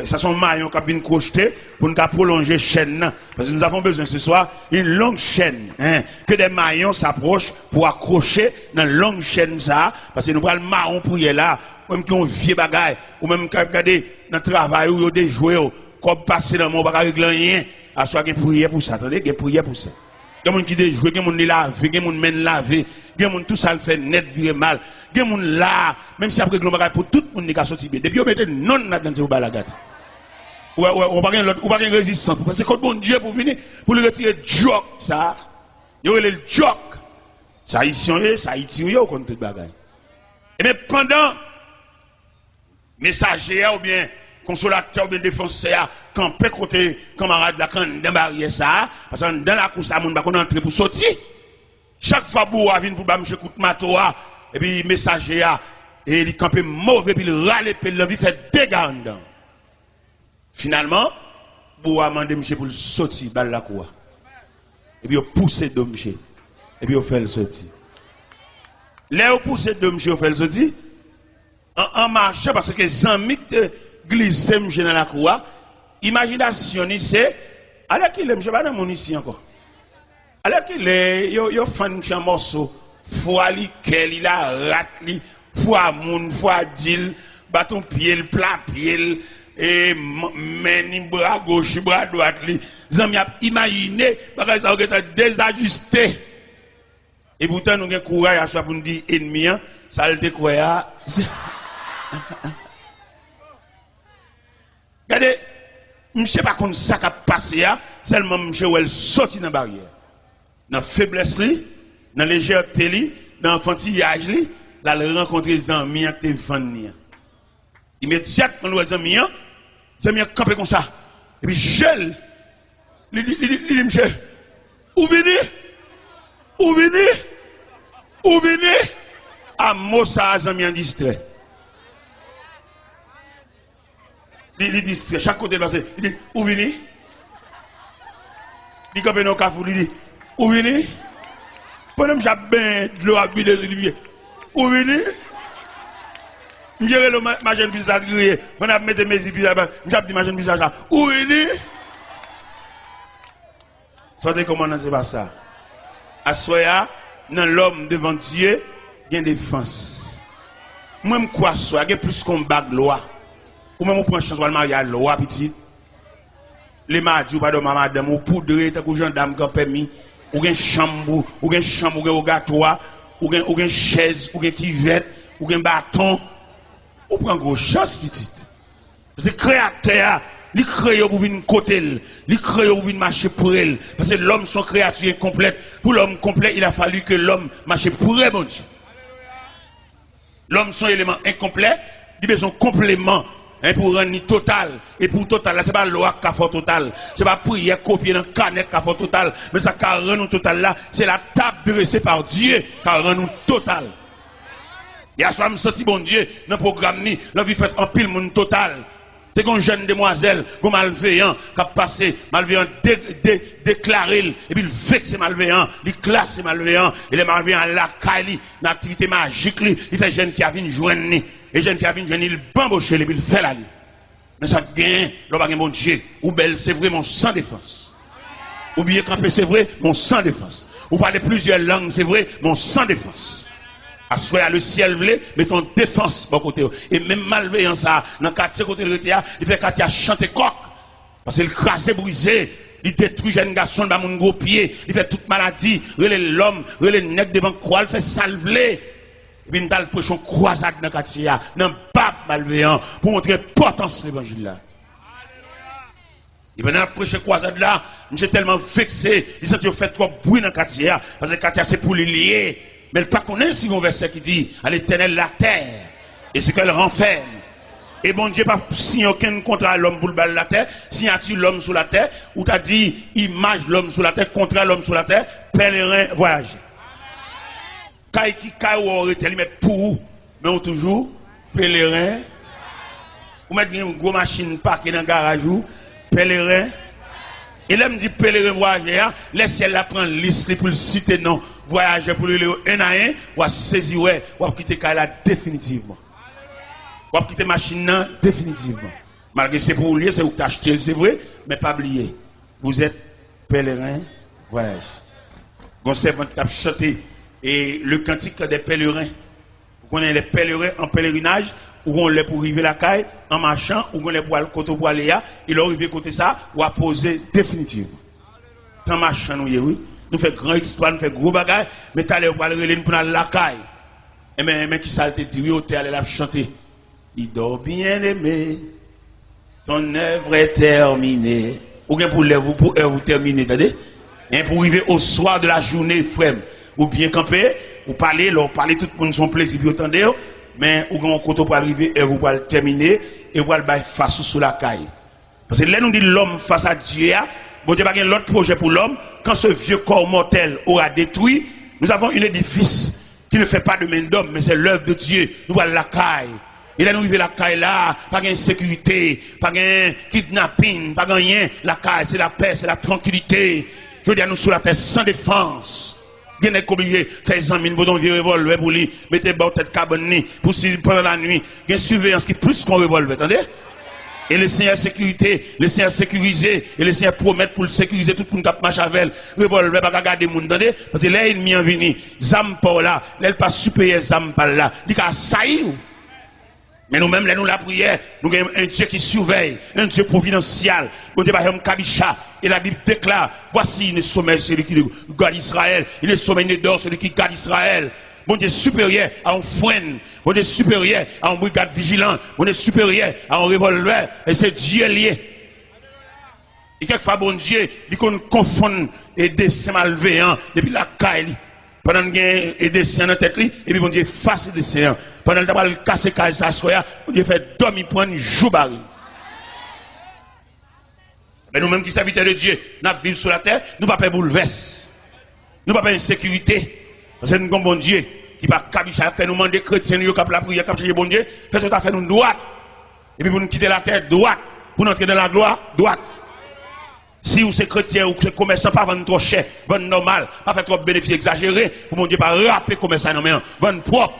Ça sont maillons qui viennent crocheter pour nous prolonger la chaîne. Parce que nous avons besoin ce soir d'une longue chaîne. Hein, que des maillons s'approchent pour accrocher dans la longue chaîne ça. Parce que nous prenons le marron pour y aller là. Même qui ont vieux bagaille. Ou même qui regardez dans le travail où ils ont des jouets. Comme passer dans mon bagage rien. À soit qu'il y a prière pour ça. Attendez, il y a prière pour ça. Il y a des gens qui déjouent, il y a des gens qui lavent, il y a des gens qui mènent laver, il y a des gens tout ça le fait net, virer mal. Il y a des gens là, même si après que l'on va pour tout le monde qui a sorti bien. Depuis on mette non là-dedans, c'est au balagat. On va pas une résistance. Parce que quand bon Dieu pour venir, pour le retirer joke, ça, il y a le joke. Ça ici, ça ici, on compte tout le bagage. Et bien pendant, messager ou bien consolateur de défenseur, quand peut côté camarade là, quand dans barrière ça, parce que dans la course, ça, on va entrer pour sortir. Chaque fois, Boua vient pour bam, coup de matoa, et puis messager, et il campe mauvais, puis il râle, puis il fait dégâts dedans. Finalement, Boua a demandé monsieur pour le sortir, balle la cour. Et puis il pousse de monsieur, et puis il fait le sortir. Là, il pousse de monsieur, il fait le sortir, en marchant, parce que les amis glissent dans la cour, imagination, c'est, alors qu'il est, je ne sais pas dans mon ici encore. Alors qu'il est, il fait un morceau, fois liquel, il a raté, fois moun, fois dil, bâton pied, le plat pied, et meni bras gauche, bras droite, les amis imaginé, parce que ça aurait été désajusté. Et pourtant, nous avons courage à soi pour nous dire ennemi, ça le découvert. Regardez, je ne sais pas comment ça a passé, seulement je suis sorti dans la barrière. Dans la faiblesse, dans la légèreté, dans l'enfantillage, là, il rencontre les amis qui te vendent. Immédiatement, les amis campent comme ça. Et puis, je il dit, monsieur, où venez? Où venez? Où venez? À Mossa, les amis en distrait. Il distrait, chaque côté de passé. Il dit, où venez? Il campe dans le cafou, il dit, où venez? Pendant que j'ai bien de l'eau à buller, il dit, où venez? Je dirais ma jeune fille, ça grille. On a mis mes yeux, je dis ma jeune fille, ça. Où venez? Sortez comment on ne pas ça. À soya, dans l'homme devant Dieu, il y a une défense. Moi, je crois ça, il y a plus qu'on bague loi. Ou même on prend chance, on va marier à loi, petit. Les mardis, ou pas de madame, ou poudre, tant que gendarme qui a permis, ou une chambre, ou une chambre, ou un gâteau, ou une chaise, ou une kivette, ou un bâton. On prend gros chance, petit. C'est créateur. Il crée pour venir côté, il crée pour venir marcher pour elle. Parce que l'homme, son créature incomplète. Pour l'homme complet, il a fallu que l'homme marche pour elle, mon Dieu. L'homme, son élément incomplet, il a besoin de complément. Hein, pour rendre total. Et pour total, là, c'est pas loi qui a fait total. C'est pas prière copier dans le canet qui a fait total. Mais ça qui a rendu total là, c'est la table dressée par Dieu qui a rendu total. Il y a soit me senti bon Dieu dans le programme ni, la vie fait en pile monde total. C'est une jeune demoiselle, comme malveillant, qui a passé, malveillant déclaré, et puis il vexe malveillant, il classe malveillant, et les malveillants la caille, l'activité magique, il fait jeune fille à venir joindre, et jeune fille à venir joindre, il bamboche, et puis il fait la vie. Mais ça gagne, l'homme pas bon Dieu, ou belle, c'est vrai, mon sans défense. Ou bien camper, c'est vrai, mon sans défense. Ou parler plusieurs langues, c'est vrai, mon sans défense. À soit le ciel vle, mettons défense bon côté. Et même malveillant ça, dans le quartier côté de l'État, il fait quartier à chanter coq. Parce qu'il crase brisé, il détruit jeune garçon dans mon gros pied, il fait toute maladie, il l'homme, il nèg devant croix, il fait salveler. Et puis il a le prêchon croisade dans le quartier, dans le pape malveillant, pour montrer l'importance de l'évangile là. Et pendant la prochaine croisade là, je suis tellement vexé, il s'est fait trop bruit dans le quartier, parce que le quartier c'est pour les lier. Mais le pas connaît si mon verset qui dit à l'Éternel la terre et ce qu'elle renferme. Et bon Dieu pas signé aucun contrat à l'homme pour le bal la terre, signature l'homme sur la terre, ou t'as dit image l'homme sur la terre, contrat l'homme sur la terre, pèlerin voyage. Kai qui kai ou aurait mettre pour mais on toujours pèlerin. Ou mettre une grosse machine parquée dans le garage ou pèlerin. Et là me dit pèlerin voyageur, laissez la prendre liste pour le citer non. Voyager pour le un à un, ou à saisir, ou à quitter Kaila définitivement. Ou à quitter machine définitivement. Malgré c'est pour lier, c'est où tu acheté, c'est vrai, mais pas oublier. Vous êtes pèlerin, voyage. Vous avez chanté et le cantique des pèlerins. Vous connaissez les pèlerins en pèlerinage, où on les pour arriver la caille, en marchant, où on les pour aller côté pour aller là, il a arrivé côté ça, ou à poser définitivement. Sans marchant, nous, oui. Nous faisons grand histoire, nous faisons gros bagages, mais tu allais pour aller pour la caille. Et mais qui ça te dit, oui, tu allais la chanter. Il dort bien aimé, ton œuvre est terminée. Ou bien pour vous terminer, attendez? Et pour arriver au soir de la journée, frère, ou bien camper, ou parler, tout le monde son plaisir, vous entendez? Mais ou bien quand pour arriver, et vous allez terminer, et vous allez face sous la caille. Parce que là, nous dit l'homme face à Dieu, bon Dieu n'a pas l'autre projet pour l'homme. Quand ce vieux corps mortel aura détruit, nous avons un édifice qui ne fait pas de main d'homme, mais c'est l'œuvre de Dieu. Nous allons la caille. Et là, nous vivons la caille là, pas de sécurité, pas de kidnapping, pas de rien. La caille, c'est la paix, c'est la tranquillité. Je veux dire, nous sur la terre sans défense. Vous êtes obligé de faire 100 000 boutons de revolver pour lui, mettez votre tête cabane pour pendant la nuit. Il y a une surveillance qui est plus qu'un revolver, attendez? Et le Seigneur sécurité, le Seigneur sécurisé, et le Seigneur promet pour le sécuriser tout le monde qui marche avec elle. Revolver, pas garder les gens, attendez? Parce que là, il m'y en venu. Zam par là, là, il pas supérieur Zam par là. Il a sailli. Mais nous-mêmes, là, nous la prière, nous avons un Dieu qui surveille, un Dieu providentiel. Nous avons un Kabisha. Et la Bible déclare, voici le sommet celui qui garde Israël. Il est sommet d'or celui qui garde Israël. Bon Dieu supérieur à un frein. Bon Dieu supérieur à un brigade vigilant. Bon Dieu supérieur à un revolver. Et c'est Dieu lié. Et quelquefois, bon Dieu, il confond et dessin malveillant depuis la caille. Pendant qu'il y a des dessin dans la tête, et puis bon Dieu face des dessin. Pendant que le casser caille ça soya, bon Dieu fait dormir prendre jour baril. Mais nous-mêmes qui serviteurs de Dieu, nous vivons sur la terre, nous ne pouvons pas bouleverser. Nous ne pouvons pas insécurité. Parce que nous avons bon Dieu qui va cabicher, faire nous demander chrétiens, nous avons la prière, comme bon Dieu, fait ce que fait nous droite. Et puis pour nous quitter la terre, droite. Pour nous entrer dans la gloire, droite. Si vous êtes chrétien ou que commerçant, pas vendre trop cher, vendre normal, pas faire trop de bénéfices exagérés, pour mon Dieu, pas rapper commerçant, non mais vendre propre.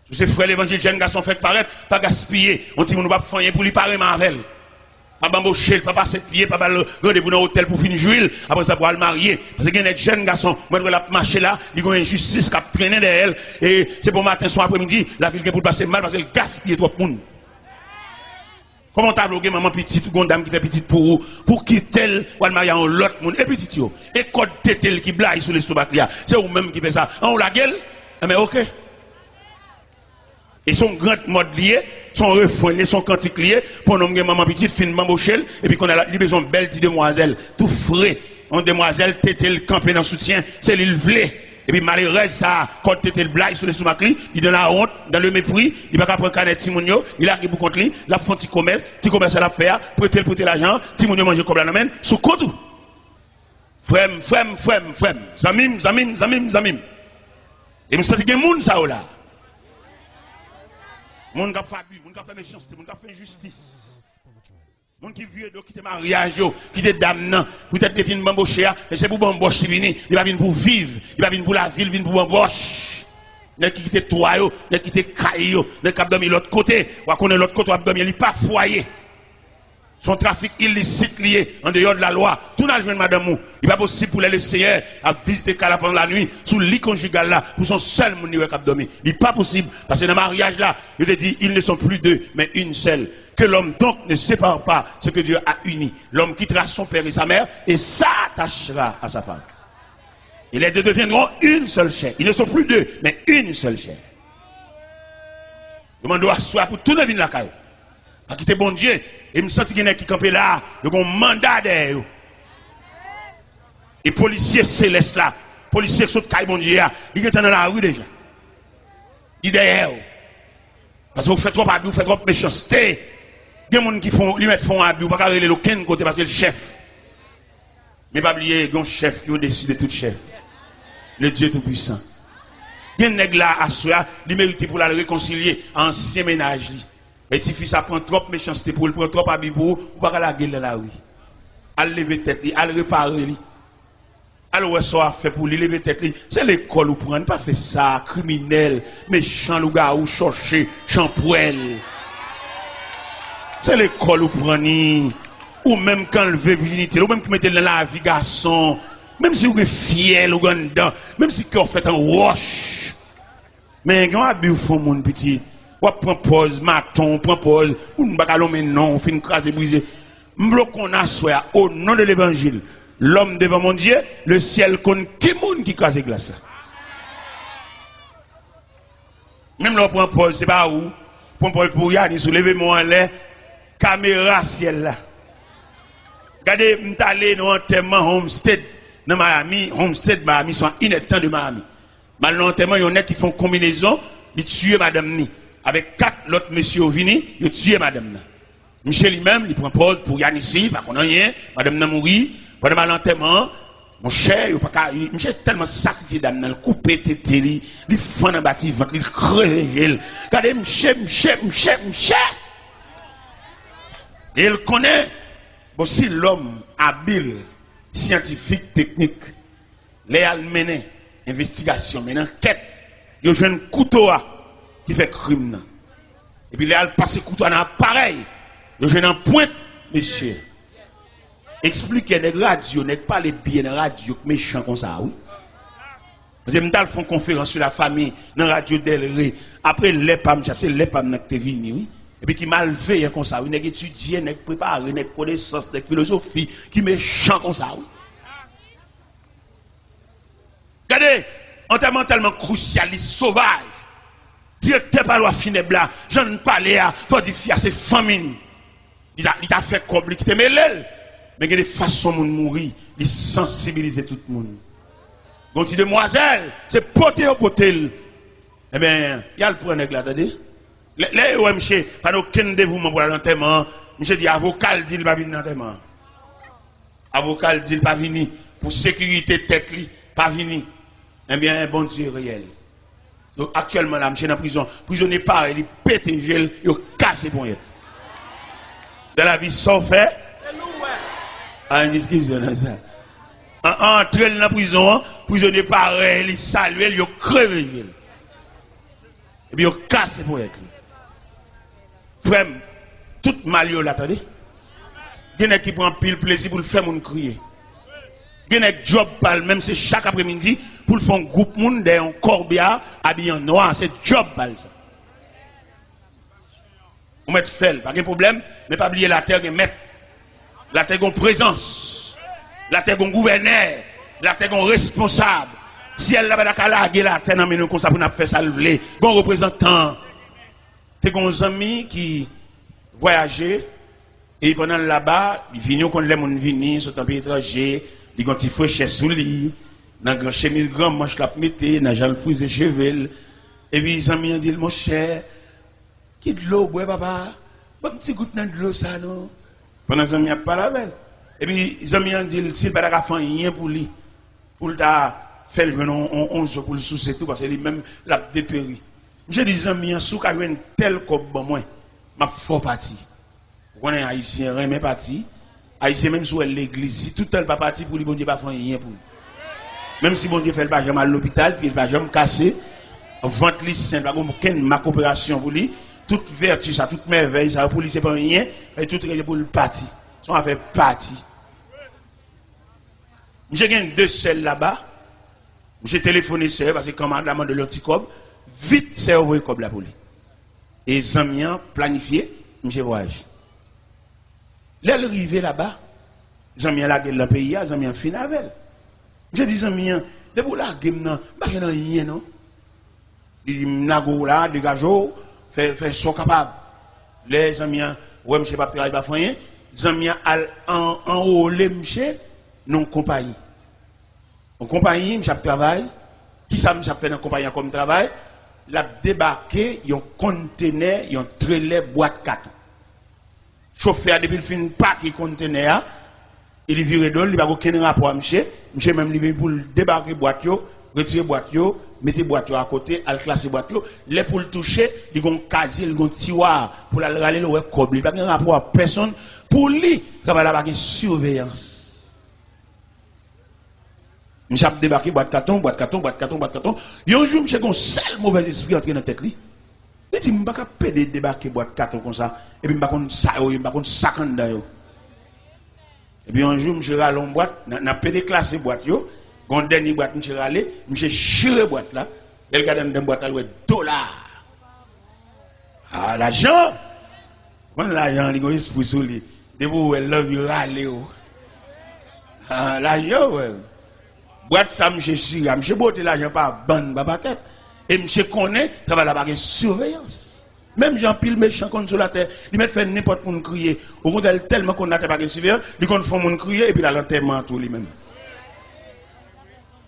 Tous ces frères l'évangile, jeunes garçons fait paraître, pas gaspiller. On dit, on ne va pas faire pour lui parler Marvel. Pas bamboucher, pas passer de pied, pas rendez-vous dans l'hôtel pour finir jouer, après ça pour le marier. Parce qu'il y a des jeunes garçons, moi je la marcher là, ils ont une injustice qui a traîné derrière elle, et c'est pour matin, soir, après-midi, la ville qui pour passer mal parce qu'elle gaspille trop de monde. Comment t'as bloqué maman petite ou dame qui fait petite pour quitter le ou marier en l'autre monde, et petite yo, et code tétel qui blague sur l'estomac là, c'est vous-même qui fait ça. On la gueule, mais ok. Et son grand mode lié, son refrain, son cantique lié, pour nous, maman petite, fin mambochelle, et puis qu'on a besoin de belle petite demoiselle, tout frais, une demoiselle, tétel, campé dans soutien, c'est l'île vlé. Et puis malheureusement, ça, quand tétel blague sur les sous-macli, il donne la honte, dans le mépris, il va pas prendre canet Timonio, il a pour contre lui, la font petit commerce à la faire, prêter l'argent, Timonio mange comme la nomen, sous compte. Frème, zamim. Et me sens qu'il y a un monde, ça, là. Moun qui a fait abus, moun qui a fait méchanceté, moun qui a fait injustice. Moun qui vieux qui te mariage, qui te damnant, peut-être que fin bambocher, et c'est pour bamboche qui vient, il va venir pour vivre, il va venir pour la ville, il va venir pour bamboche. N'est qui quitte toi, n'est qui quitte caille, n'est qui a dormi l'autre côté, ou à connaître l'autre côté, ou à dormir, il n'est pas foyer. Son trafic illicite lié en dehors de la loi. Tout n'a joué madame mou. Il n'est pas possible pour les seigneurs à visiter Kala pendant la nuit sous le lit conjugal là pour son seul moun qui a dormi. Il n'est pas possible parce que dans le mariage là, je te dis, ils ne sont plus deux, mais une seule. Que l'homme donc ne sépare pas ce que Dieu a uni. L'homme quittera son père et sa mère et s'attachera à sa femme. Et les deux deviendront une seule chair. Ils ne sont plus deux, mais une seule chair. Je m'en dois asseoir pour tout le vie de la caille. À quitter bon Dieu, et me sens qu'il y en a qui campent là, ils ont un mandat derrière. Et policiers célestes là, policiers qui sont de bon Dieu, ils sont dans la rue déjà. Ils sont derrière. Parce que vous faites trop abus, vous faites trop méchanceté. Il y a des gens qui font abus, vous ne pouvez pas aller aucun côté parce que c'est le chef. Mais pas oublier, il y a un chef qui est au-dessus de tout chef. Le Dieu Tout-Puissant. Il y a un nègre là à soi, il mérite pour la réconcilier, ancien ménage. Et si fils prend trop méchanceté pour le prendre trop abus pour pas la gueule dans la rue. Al lever tête, al réparer. Alors ça fait pour lui lever tête, c'est l'école où prendre pas fait ça, criminel, méchant loup-garou, chercher, champoel. C'est l'école où prenez, ou même quand le veut virginité, ou même qui mettez dans la vie garçon, même si vous êtes fier, ou dedans, même si vous faites un roche. Mais quand vous faites mon petit, vous prenez pause, maton, prenez pause, ou ne pas mais non, vous finissez craser, briser. M'blo qu'on assoit au nom de l'évangile, l'homme devant mon Dieu, le ciel compte qui moun qui crase glace. Même là, prend pause, c'est pas où, prend pause pour y aller, soulevez-moi en l'air, caméra ciel là. Regardez, m't'allé dans un enterrement Homestead, dans Miami, Homestead, Miami, sont inettant de Miami. Maintenant, enterrement, il y en a qui font combinaison, ils tuent madame ni. Avec 4 autres messieurs venus, ils tuent madame ni. Michel lui-même, il prend pause pour Yann ici, pas qu'on a rien, madame n'a mouru, pendant l'enterrement, mon cher, Michel est tellement sacrifié d'âme, il coupe tété, il fend dans le bâtiment, il crève, regardez, Michel. Et il connaît, bon, si l'homme habile, scientifique, technique, les Allemands, investigation, mais enquête, il y a un couteau qui fait crime. Et puis, les Allemands passent couteau dans l'appareil. Je n'ai un point, monsieur. Expliquez les radios, n'est pas les bien de radio méchants comme ça, oui. Vous avez fait une conférence sur la famille dans la radio Delray. Après, les PAM, c'est les PAM qui sont venus, oui. Et puis qui mal fait comme ça, oui. N'est étudié, n'est préparé, n'est connaissance, n'est philosophie, qui méchant comme ça, oui. Regardez, enterrement tellement crucialiste, sauvage. Directeur par loi funèbre là, j'en parle à, faut dire fier, c'est famine. Il a fait compliquer, mais l'aile. Mais il y a des façons de mourir, il sensibilise tout le monde. Donc, si demoiselle, c'est poter au potel. Eh bien, il y a le point de attendez. Les OMC, pas aucun dévouement pour l'enterrement. Monsieur dit, avocat dit, il va venir l'enterrement. Avocat dit, il va venir. Pour sécurité tête, pas venir. Eh bien, bon Dieu réel. Donc, actuellement, là, monsieur dans la prison. Prisonnier pas, il pète gel, il casse pour elle. Dans la vie, sans fait. Ah, une discussion dans ça. Entre dans la prison, prisonnier pareil, il salue, il crève. Et puis, il casse pour elle. Frère, tout mal, là, attendez. Il y a qui prend pile plaisir pour le faire mon crier. Il y a job, même c'est chaque après-midi, pour le faire un groupe monde d'un corbia habillé en noir, c'est job, ça. On met fait, pas de problème, mais pas oublier la terre est maître. La terre est présence. La terre est gouverneur. La terre est responsable. Si elle n'a pas de la terre, non, mais nous, comme ça, pour nous faire ça, bon représentant. C'est un ami qui voyageait, et pendant là-bas, il vient quand les gens viennent, sont un pays étranger, ils ont des fraîcheurs sous lui, dans une chemise grand manche la mettez, dans un fouille de cheveux. Et puis, les amis ont dit, mon cher, qui de l'eau, bois, papa, bon petit goutte de l'eau, ça, non? Pendant que les amis n'ont pas la belle. Et puis, les amis ont dit, s'il n'y a pas rien pour lui, pour le faire le 11 pour le sous tout, parce que lui-même l'a dépéri. J'ai dit, les amis, sous qu'à une telle comme moi, m'a fort parti. Vous connaissez Haïtien, rien parti. Haïtien, même sur l'église, si tout le pas parti pour lui, bon Dieu, pas faire rien pour lui. Même si bon Dieu fait le pajama à l'hôpital, puis le pajama cassé, vente lui saint, pas aucune ma coopération pour lui. Toute vertu, ça, toute merveille, ça pour lui, c'est pas rien, et tout est pour le parti. Ça va faire partie. J'ai gagné 2 seuls là-bas. J'ai téléphoné seul parce que commandement de l'anticob, vite c'est envoyé comme la police. Et Zamian planifié, j'ai voyagé. Là, le arrivé là-bas, Zamian la gueule dans le pays, Zamian fin avec elle. J'ai dit Zamian, de vous la gueule, non, pas qu'il n'y a rien, non. Il dit, nago là, dégageau, fait son capable. Les Zamian, ouais, monsieur pas travailler, pas rien. Zamian en haut, les monsieur, non compagnie. En compagnie, je travaille. Qui ça me fait dans la compagnie comme travail? La débarqué, il y a un conteneur, il y a un trailer boîte 4. Chauffeur, depuis le fin pas qui conteneur, il vire d'ol, il va aucun rapport à monsieur. Monsieur même il vient pour débarquer boîte, retirer boîte, mettre boîte à côté, al classer boîte. Les pour le toucher, il y a un casier, il y a un tiroir pour la râler le cob. Il n'y a pas de rapport à personne. Pour lui, il va avoir une surveillance. Je suis débarqué, boîte carton. Il y a un jour, je suis un seul mauvais esprit entré dans la tête. Il dit, je ne peux pas péder débarquer boîte 4 comme ça. Et puis, je ne peux pas contre 50 dans. Et puis, un jour, je suis allé en boîte, je n'ai pas déclassé boîte. Quand la dernière boîte, je suis allé, je suis chiré boîte là. Et le gars dans la boîte, il y a $. Ah, l'argent. Quand l'argent, il y a un esprit sur lui. Dès que elle love you, râler. Ah, l'argent, ouais. Boîte ça, je suis chiré. Je suis boté l'argent par bande, papa. Et je connais, ça va la baguette surveillance. Même Jean Pile méchant contre sur la terre, il met fait n'importe quoi crier. Au contraire, tellement qu'on a baguette surveillance, il compte faire mon crier et puis la l'enterrement tout lui-même.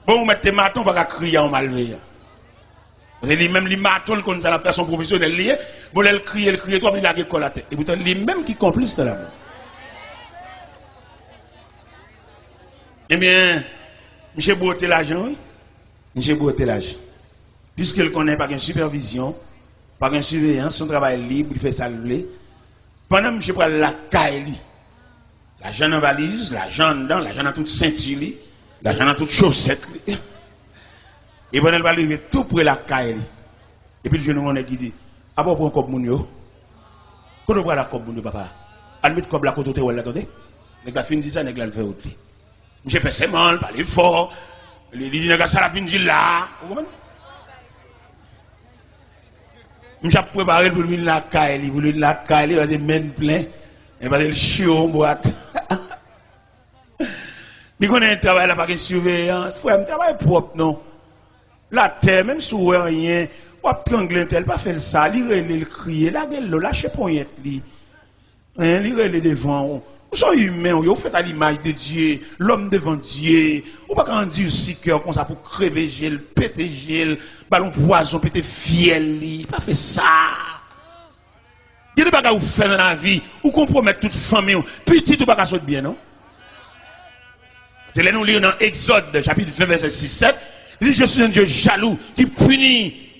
Bon, vous mettez maton, pas crier en malveillant. Parce que lui-même, les matons, comme ça, la façon professionnelle liée, bon, elle crie, toi, il a la la tête. Et pourtant, lui-même qui complice de là. Eh bien, M. Beauté l'argent, oui. M. Beauté l'argent. Puisqu'il connaît pas une supervision, pas une surveillance, son travail libre, il fait ça le pendant que je prends la caille, l'argent en valise, l'argent dedans, l'argent dans toute ceinture, l'argent dans toute chaussette. Et pendant qu'il va arriver tout près la caille. Et puis le jeune homme qui dit, ah bon, pour un cop mounio, quand on prend la cop mounio, papa, on met comme la côte où elle attendait. Les gars finissent ça, les gars le fait autre. J'ai fait ses mal, parler fort, les dit, les gars, ça la finit là. Vous comprenez? Je suis préparé pour lui la caille, pour lui la caille, il va se mettre plein, il va se chier en boîte. Il connaît un travail là, pas de surveillance, il faut un travail propre, non. La terre, même si vous n'avez rien, vous avez trangler tel, pas faire ça, il crier, la gueule, lâchez poignette, il relève devant. Vous sont humains, vous faites à l'image de Dieu, l'homme devant Dieu. Vous ne pouvez pas dire si cœur comme ça pour crever gel, péter gel, ballon poison, péter fiel. Pas fait ça. Il y a des bagages que vous faites dans la vie, vous compromettez toute famille. Petit, vous ne pouvez pas bien, non? C'est là nous lisons dans Exode, chapitre 20, verset 6-7. Il dit, je suis un Dieu jaloux qui punit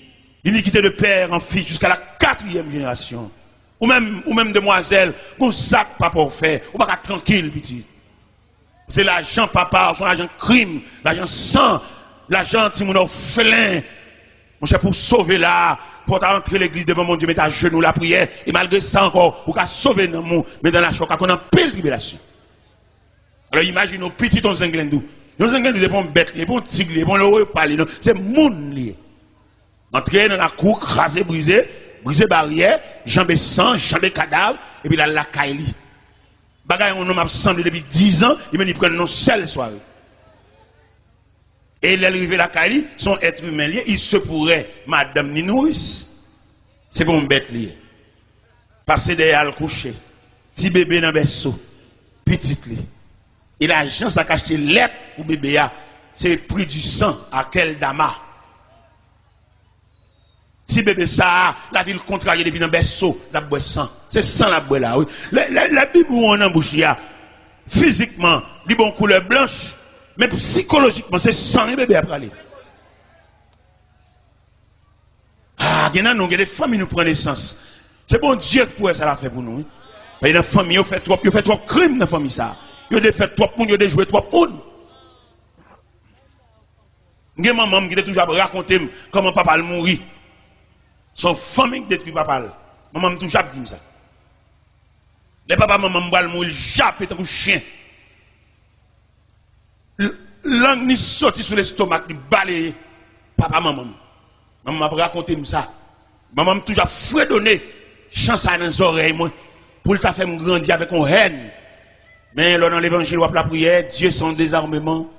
l'iniquité de père en fils jusqu'à la 4e génération. Ou même demoiselle, qu'on sac pas pour faire, ou pas tranquille, petit. C'est l'argent papa, son argent crime, l'argent sang, l'argent ti mon orphelin. Mon cher, pour sauver là, pour rentrer l'église devant mon Dieu, mettre à genoux la prière, et malgré ça encore, pour sauver dans mon, mais dans la choc, qu'on a pile tribulation. Alors imagine nos petits ton zinglendou. Nos zinglendou, c'est pas un bête, c'est pas un tigre, c'est pas un repas, c'est moun lié. Entrer dans la cour, craser, briser barrière, jambes sang, jambes cadavre, et puis la caille. Bagay on homme assemblé depuis 10 ans, il me prend une seule soirée. Et il est arrivé la caille, son être humain lié, il se pourrait, madame ni nourrice. C'est pour un bête lié. Passer derrière le coucher, petit bébé dans le berceau, petit lié. Et l'argent, ça cache l'être pour bébé, c'est le prix du sang à quel dama. Si bébé ça, la ville contrariée depuis dans le berceau, la boue sang. C'est sang la boue là, oui. La Bible où on embouche, physiquement, il bon couleur blanche, mais psychologiquement, c'est sang et bébé après aller. Ah, il y a des familles qui nous prennent naissance. C'est bon Dieu pour ça l'a fait pour nous. Il y a des familles qui ont fait trop crimes dans la famille ça. Ils ont fait trop de monde, ils ont joué trop de monde. Il y a maman qui a toujours raconté comment papa a mouru. Son famille détruit papa. Maman m'a toujours dit ça. Les papas, maman m'a mourir, il jappe comme un chien. Langue ni sorti sur l'estomac, il balaye. Papa, maman. Maman m'a raconté ça. Maman m'a toujours fredonné. Chance à dans les oreilles, moi. Pour le faire grandir avec une haine. Mais là, dans l'évangile, on la prière, Dieu son désarmement.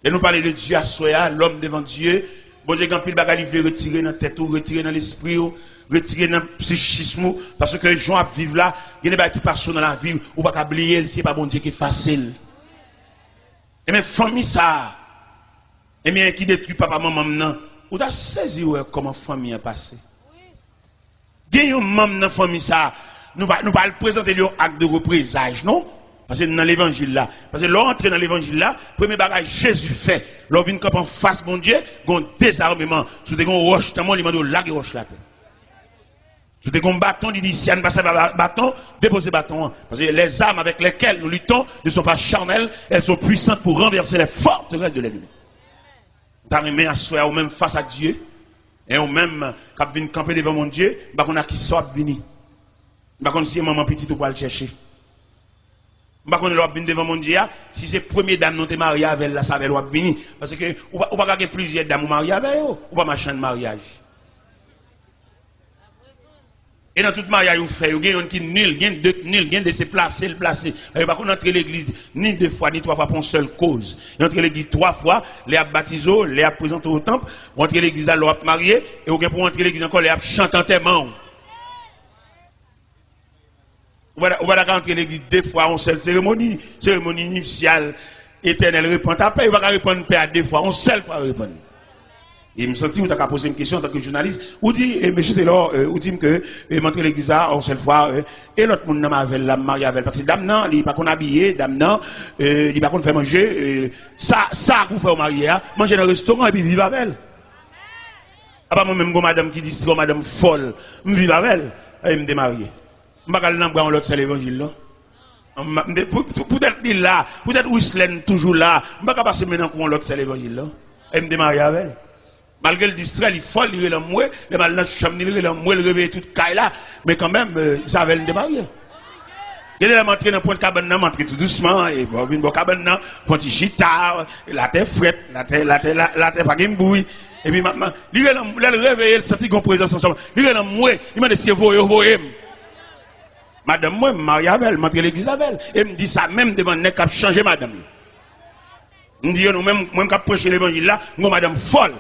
Et nous parler de Dieu à soi, l'homme devant Dieu. Bon Dieu, quand il va retirer dans la tête, retirer dans l'esprit, retirer dans le psychisme, parce que les gens vivent là, il y a des gens qui passent dans la vie, ou pas oublier, c'est pas bon Dieu qui est facile. Et bien, famille ça, et bien, qui détruit papa, maman, non, ou t'as saisi comment famille a passé. Il y a un membre dans la famille ça, nous allons présenter un acte de représage, non? Parce que dans l'évangile là, parce que l'entrée dans l'évangile là, premier bagage Jésus fait, l'on vient en face mon Dieu, un désarmement, sous des roches, tellement il m'a dit la roche là. Sous des bâtons, il dit si on ne passe pas bâton, déposez bâton. Parce que les armes avec lesquelles nous luttons ne sont pas charnelles, elles sont puissantes pour renverser les forteresses de l'ennemi. T'as remis à soi ou même face à Dieu, Et on même, quand vient camper devant mon Dieu, bah qu'on a qui sort venir. Bah qu'on si maman petite ou pas le chercher. Bah qu'on est venir devant mon Dieu, si c'est première dame non t'es marié avec la ça va venir parce que ou pas gagner plusieurs dames mariées avec eux, ou pas machin de mariage. Et dans tout mariage vous fait, vous gagnez qui nul, gagne deux nul, gagne de se placer, le placer. Et pas qu'on entre l'église ni deux fois ni trois fois pour une seule cause. Il entre l'église trois fois, les a baptisé, les a présenté au temple, entre l'église à l'autre marié et vous gagnez pour entrer l'église encore les a chanté en témoin. On va rentrer l'église deux fois en seule cérémonie nuptiale éternelle répond à paix, on va répondre paix à deux fois, en seule fois répondre. Et me senti, vous avez posé une question en tant que journaliste, ou dit, monsieur Taylor, ou dit que, montrer l'église à, en seule fois, et l'autre monde n'a pas la mariée avec, parce que dame non, il n'est pas qu'on habillé, dame non, il n'est pas qu'on fait manger, ça, vous fait au marié, manger dans le restaurant et puis vivre avec elle. Ah, pas moi-même, madame qui dit, c'est madame folle, je vis avec elle, et me démarier. Je ne vais pas aller dans l'autre, c'est l'évangile, là. Peut-être là, peut-être Whistlen toujours là, je ne vais pas passer maintenant pour l'autre, c'est l'évangile, là. Et me démarier avec elle. Malgré le distrait, il est folle, il est moué, le mal dans le chambre, il est moué, il réveille toute caille là, mais quand même, ça avait le démarrer. Il est montré dans le point de cabane, montré tout doucement, et bon, une cabane, point de chita, la terre frette, la terre pas de bouille, et puis maintenant, il est réveillé, il senti qu'on présence ensemble, il est moué, il m'a dit si vous voyez, madame, moi, Marie-Abel, montre l'église Abel, et me dit ça même devant le nez qui a changé madame. Me dit, nous-mêmes, moi, qui a prêché l'évangile là, nous, madame folle.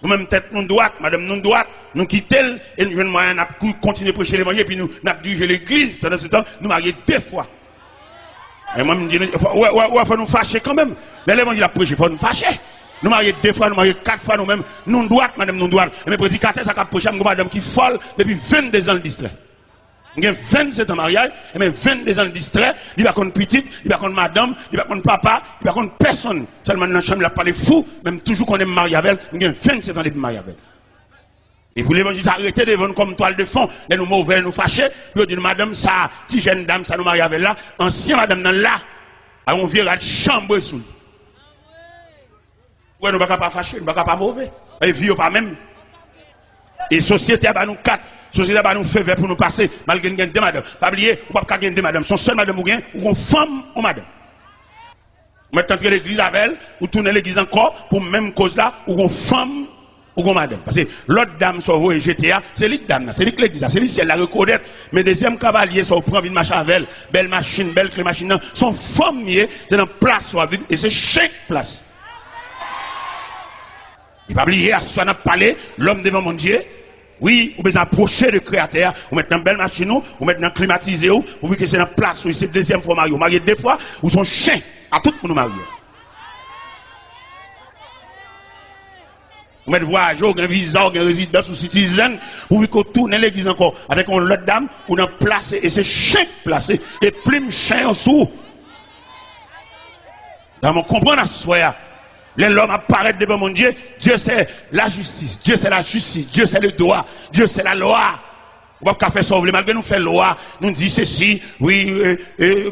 Nous-mêmes, tête nous droite, madame nous droite, nous quittons, et nous venons à continuer à prêcher l'évangile, puis nous dirigé l'église. Pendant ce temps, nous marions deux fois. Et moi, je me dis, il faut nous fâcher quand même. L'évangile a prêché, il faut nous fâcher. Nous marions deux fois, nous marions quatre fois nous-mêmes. Nous droite, madame nous droite. Et mes prédicateurs, ça a prêché, madame qui folle depuis 22 ans le distrait. Il y a 27 ans de mariage, et même 22 ans de distrait, il va contre petite, il va contre madame, il va contre papa, il va contre personne. Seulement dans la chambre, il n'a pas les fous, même toujours qu'on est marié avec elle, il y a 27 ans de mariage avec elle. Et pour l'évangile, arrêtez de vendre comme toile de fond, de nous mauvais, nous fâcher, puis on dit, madame, ça, si jeune dame, ça nous marie avec là, ancien madame, dans là, on vient à chambre sous. Ouais, nous ne pouvons pas fâcher, nous ne pouvons pas mauvais. Et vieux pas même. Et société, bah, nous quatre. Société va nous faire pour nous passer, malgré qu'il y ait deux madames. Pas oublier, ou pas gagner deux madames. Son seul madame ou gain, ou une femme ou madame. Maintenant, entrer l'église avec elle, ou tourner l'église encore, pour même cause là, ou une femme ou une madame. Parce que l'autre dame, sur vous et GTA, c'est l'autre dame, c'est l'église, c'est l'église, elle la reconnaît. Mais deuxième cavalier, ça, vous prenez une machine avec elle, belle machine, belle clé machine, son femme, c'est dans place, et c'est chaque place. Il pas oublier, à ce qu'on a parlé, l'homme devant mon Dieu. Oui, vous besoin approcher le créateur, vous mettez une belle machine, vous mettez un climatisé, vous voyez que c'est dans place, c'est la deuxième fois marié, vous mariez deux fois, vous sont chiens à tout le monde marié. Vous mettez voyageur, un visa, un résidence ou citizen, vous voyez qu'on tourne l'église encore avec une autre dame, ou dans place, et c'est chien placé, et plume chien en dessous. Dans mon comprendre à ce soir. L'homme apparaît devant mon Dieu, Dieu c'est la justice, Dieu c'est la justice, Dieu c'est le droit, Dieu c'est la loi. On va pas faire ça, malgré nous faire loi, nous dit ceci, oui,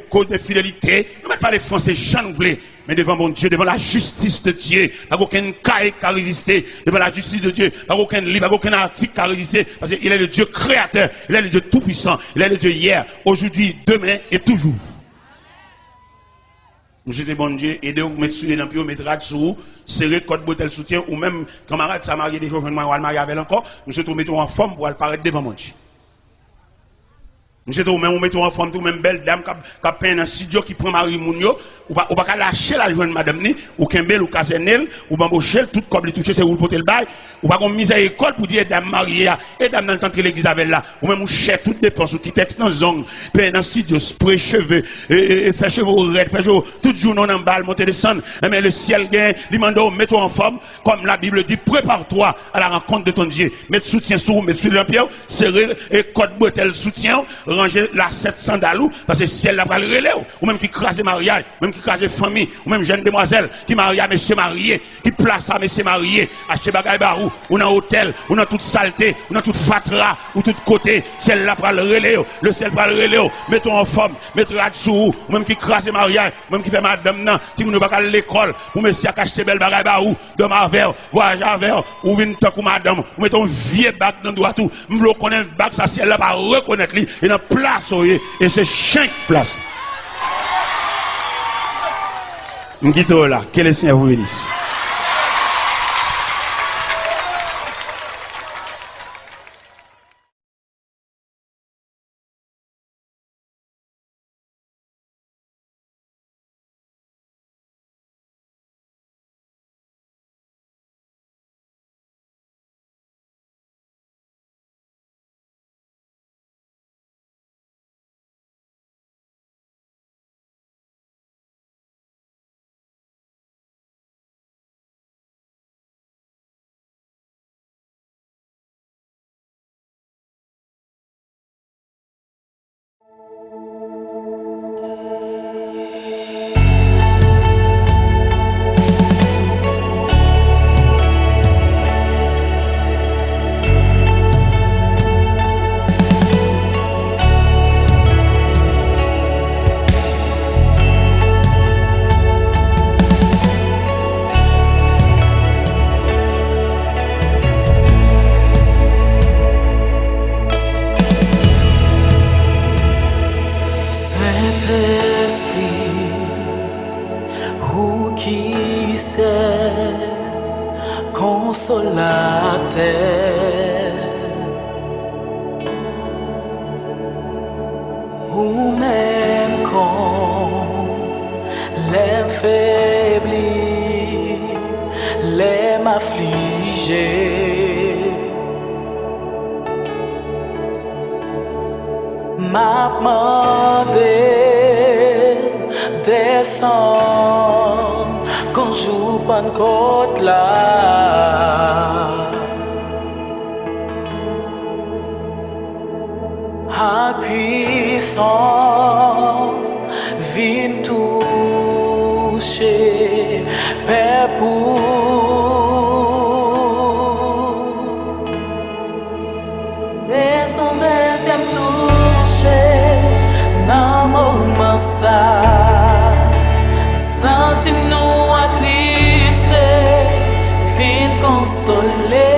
code de fidélité, nous ne mettons pas les Français, j'en voulais, mais devant mon Dieu, devant la justice de Dieu, pas aucun cas qui a résisté, devant la justice de Dieu, pas aucun livre, pas aucun article qui a résisté, parce qu'il est le Dieu créateur, il est le Dieu tout-puissant, il est le Dieu hier, aujourd'hui, demain et toujours. Monsieur de bon Dieu, aidez vous mettre sur les lampions, mettre sous, serrer code bouteille soutien, ou même camarade, ça marié des fois, je vais marier avec encore, monsieur te mettons en forme pour apparaître devant mon Dieu. Monsieur te même mettons en forme, tout même belle dame qui a peint dans un studio qui prend Marie Mounio, ou pas lâcher la jeune madame ni, ou Kembel, ou Casenel, ou Bambochel, tout comme les toucher, c'est où le porter le bail, ou pas qu'on mise à l'école pour dire dame mariée, et dame dans le temps que l'église avait là, ou même ou cher toutes dépenses, ou qui texte dans zone, peint dans studio, spray cheveux, et fait cheveux raides, fait cheveux, tout jour non en balle, monter descendre, mais le ciel gagne, l'imando, mets-toi en forme, comme la Bible dit, prépare-toi à la rencontre de ton Dieu, mets soutien sur, mets sur l'empire, serrer, et code bretelle soutien, ranger la 700 dalou parce que ciel la va le relais ou même qui crase mariage, même qui crase famille, ou même jeune demoiselle qui marie à monsieur marié, qui place à monsieur marié, acheter bagay barou, ou dans hôtel, ou dans toute saleté, ou dans toute fatra, ou tout côté, ciel la va le relais, le ciel va le relais, mettons en forme, mettons là-dessous, ou même qui crase mariage, ou même qui fait madame nan, si vous ne pas à l'école, ou monsieur a acheté belle bagay barou, de ma verre, voyage à verre, ou vin tant ou madame, ou mettons vieux bac dans doigt tout, m'lo connaît bac ça ciel là va reconnaître lui, et dans place et c'est chaque place. M'quitte là, que le Seigneur vous bénisse. Ou même quand l'affaibli, l'aime affligé, m'a demandé descend quand joue bonne côte là. A puissance vient toucher Père pour mais son deuxième toucher dans mon moment ça senti-nous attristés vient consoler.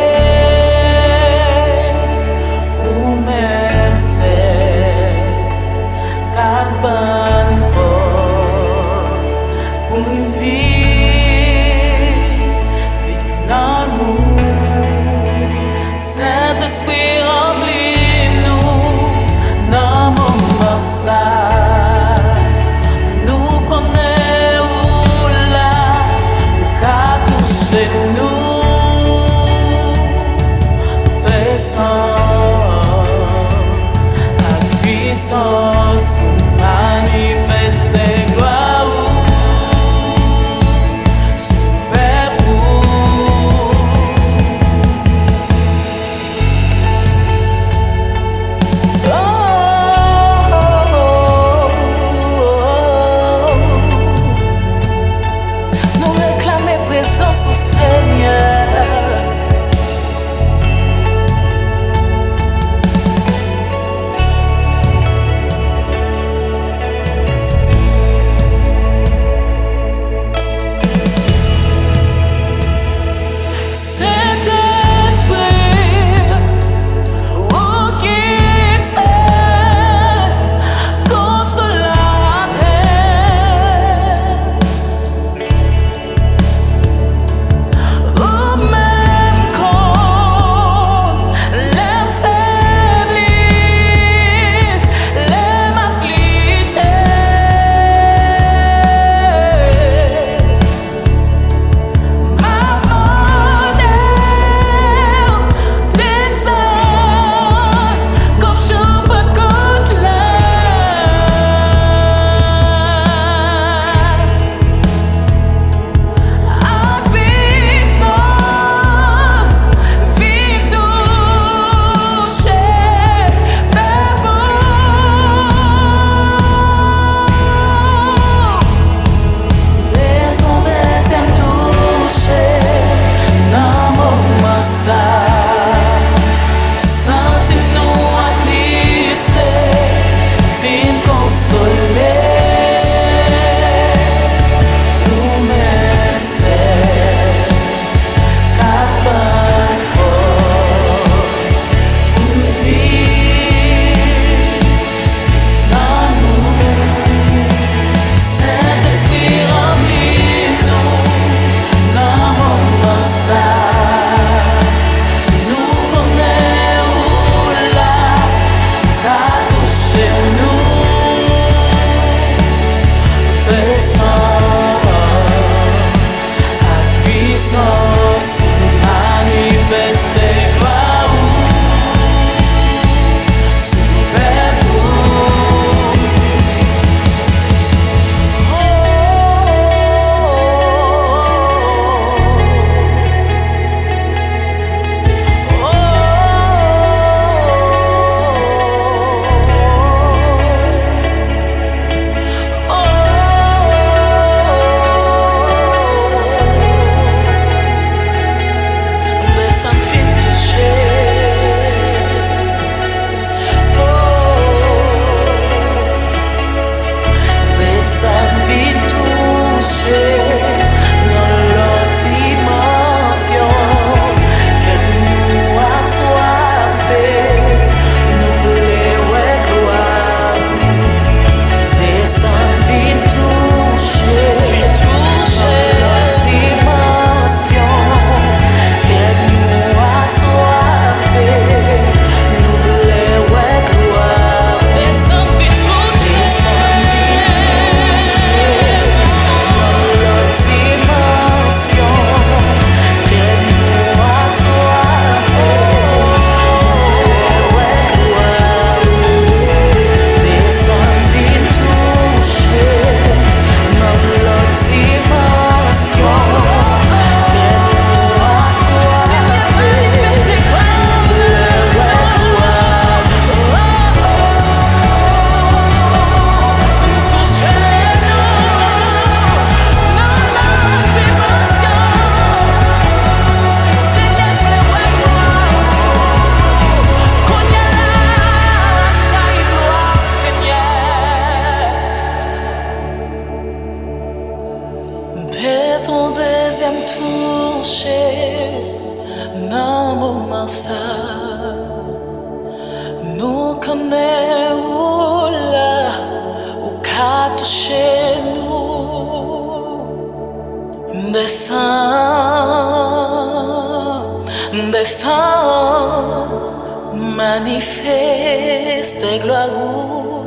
Bonne force pour une vie, vive dans nous. Saint-Esprit remplit-nous dans mon moment. Nous connaissons là, où qu'à toucher nous, descend à puissance. Manifeste gloire super nous réclamer présence au Seigneur. me toucher dans mon moment ça. Nous connaissons là où qu'a touché nous. Descends, manifeste gloire.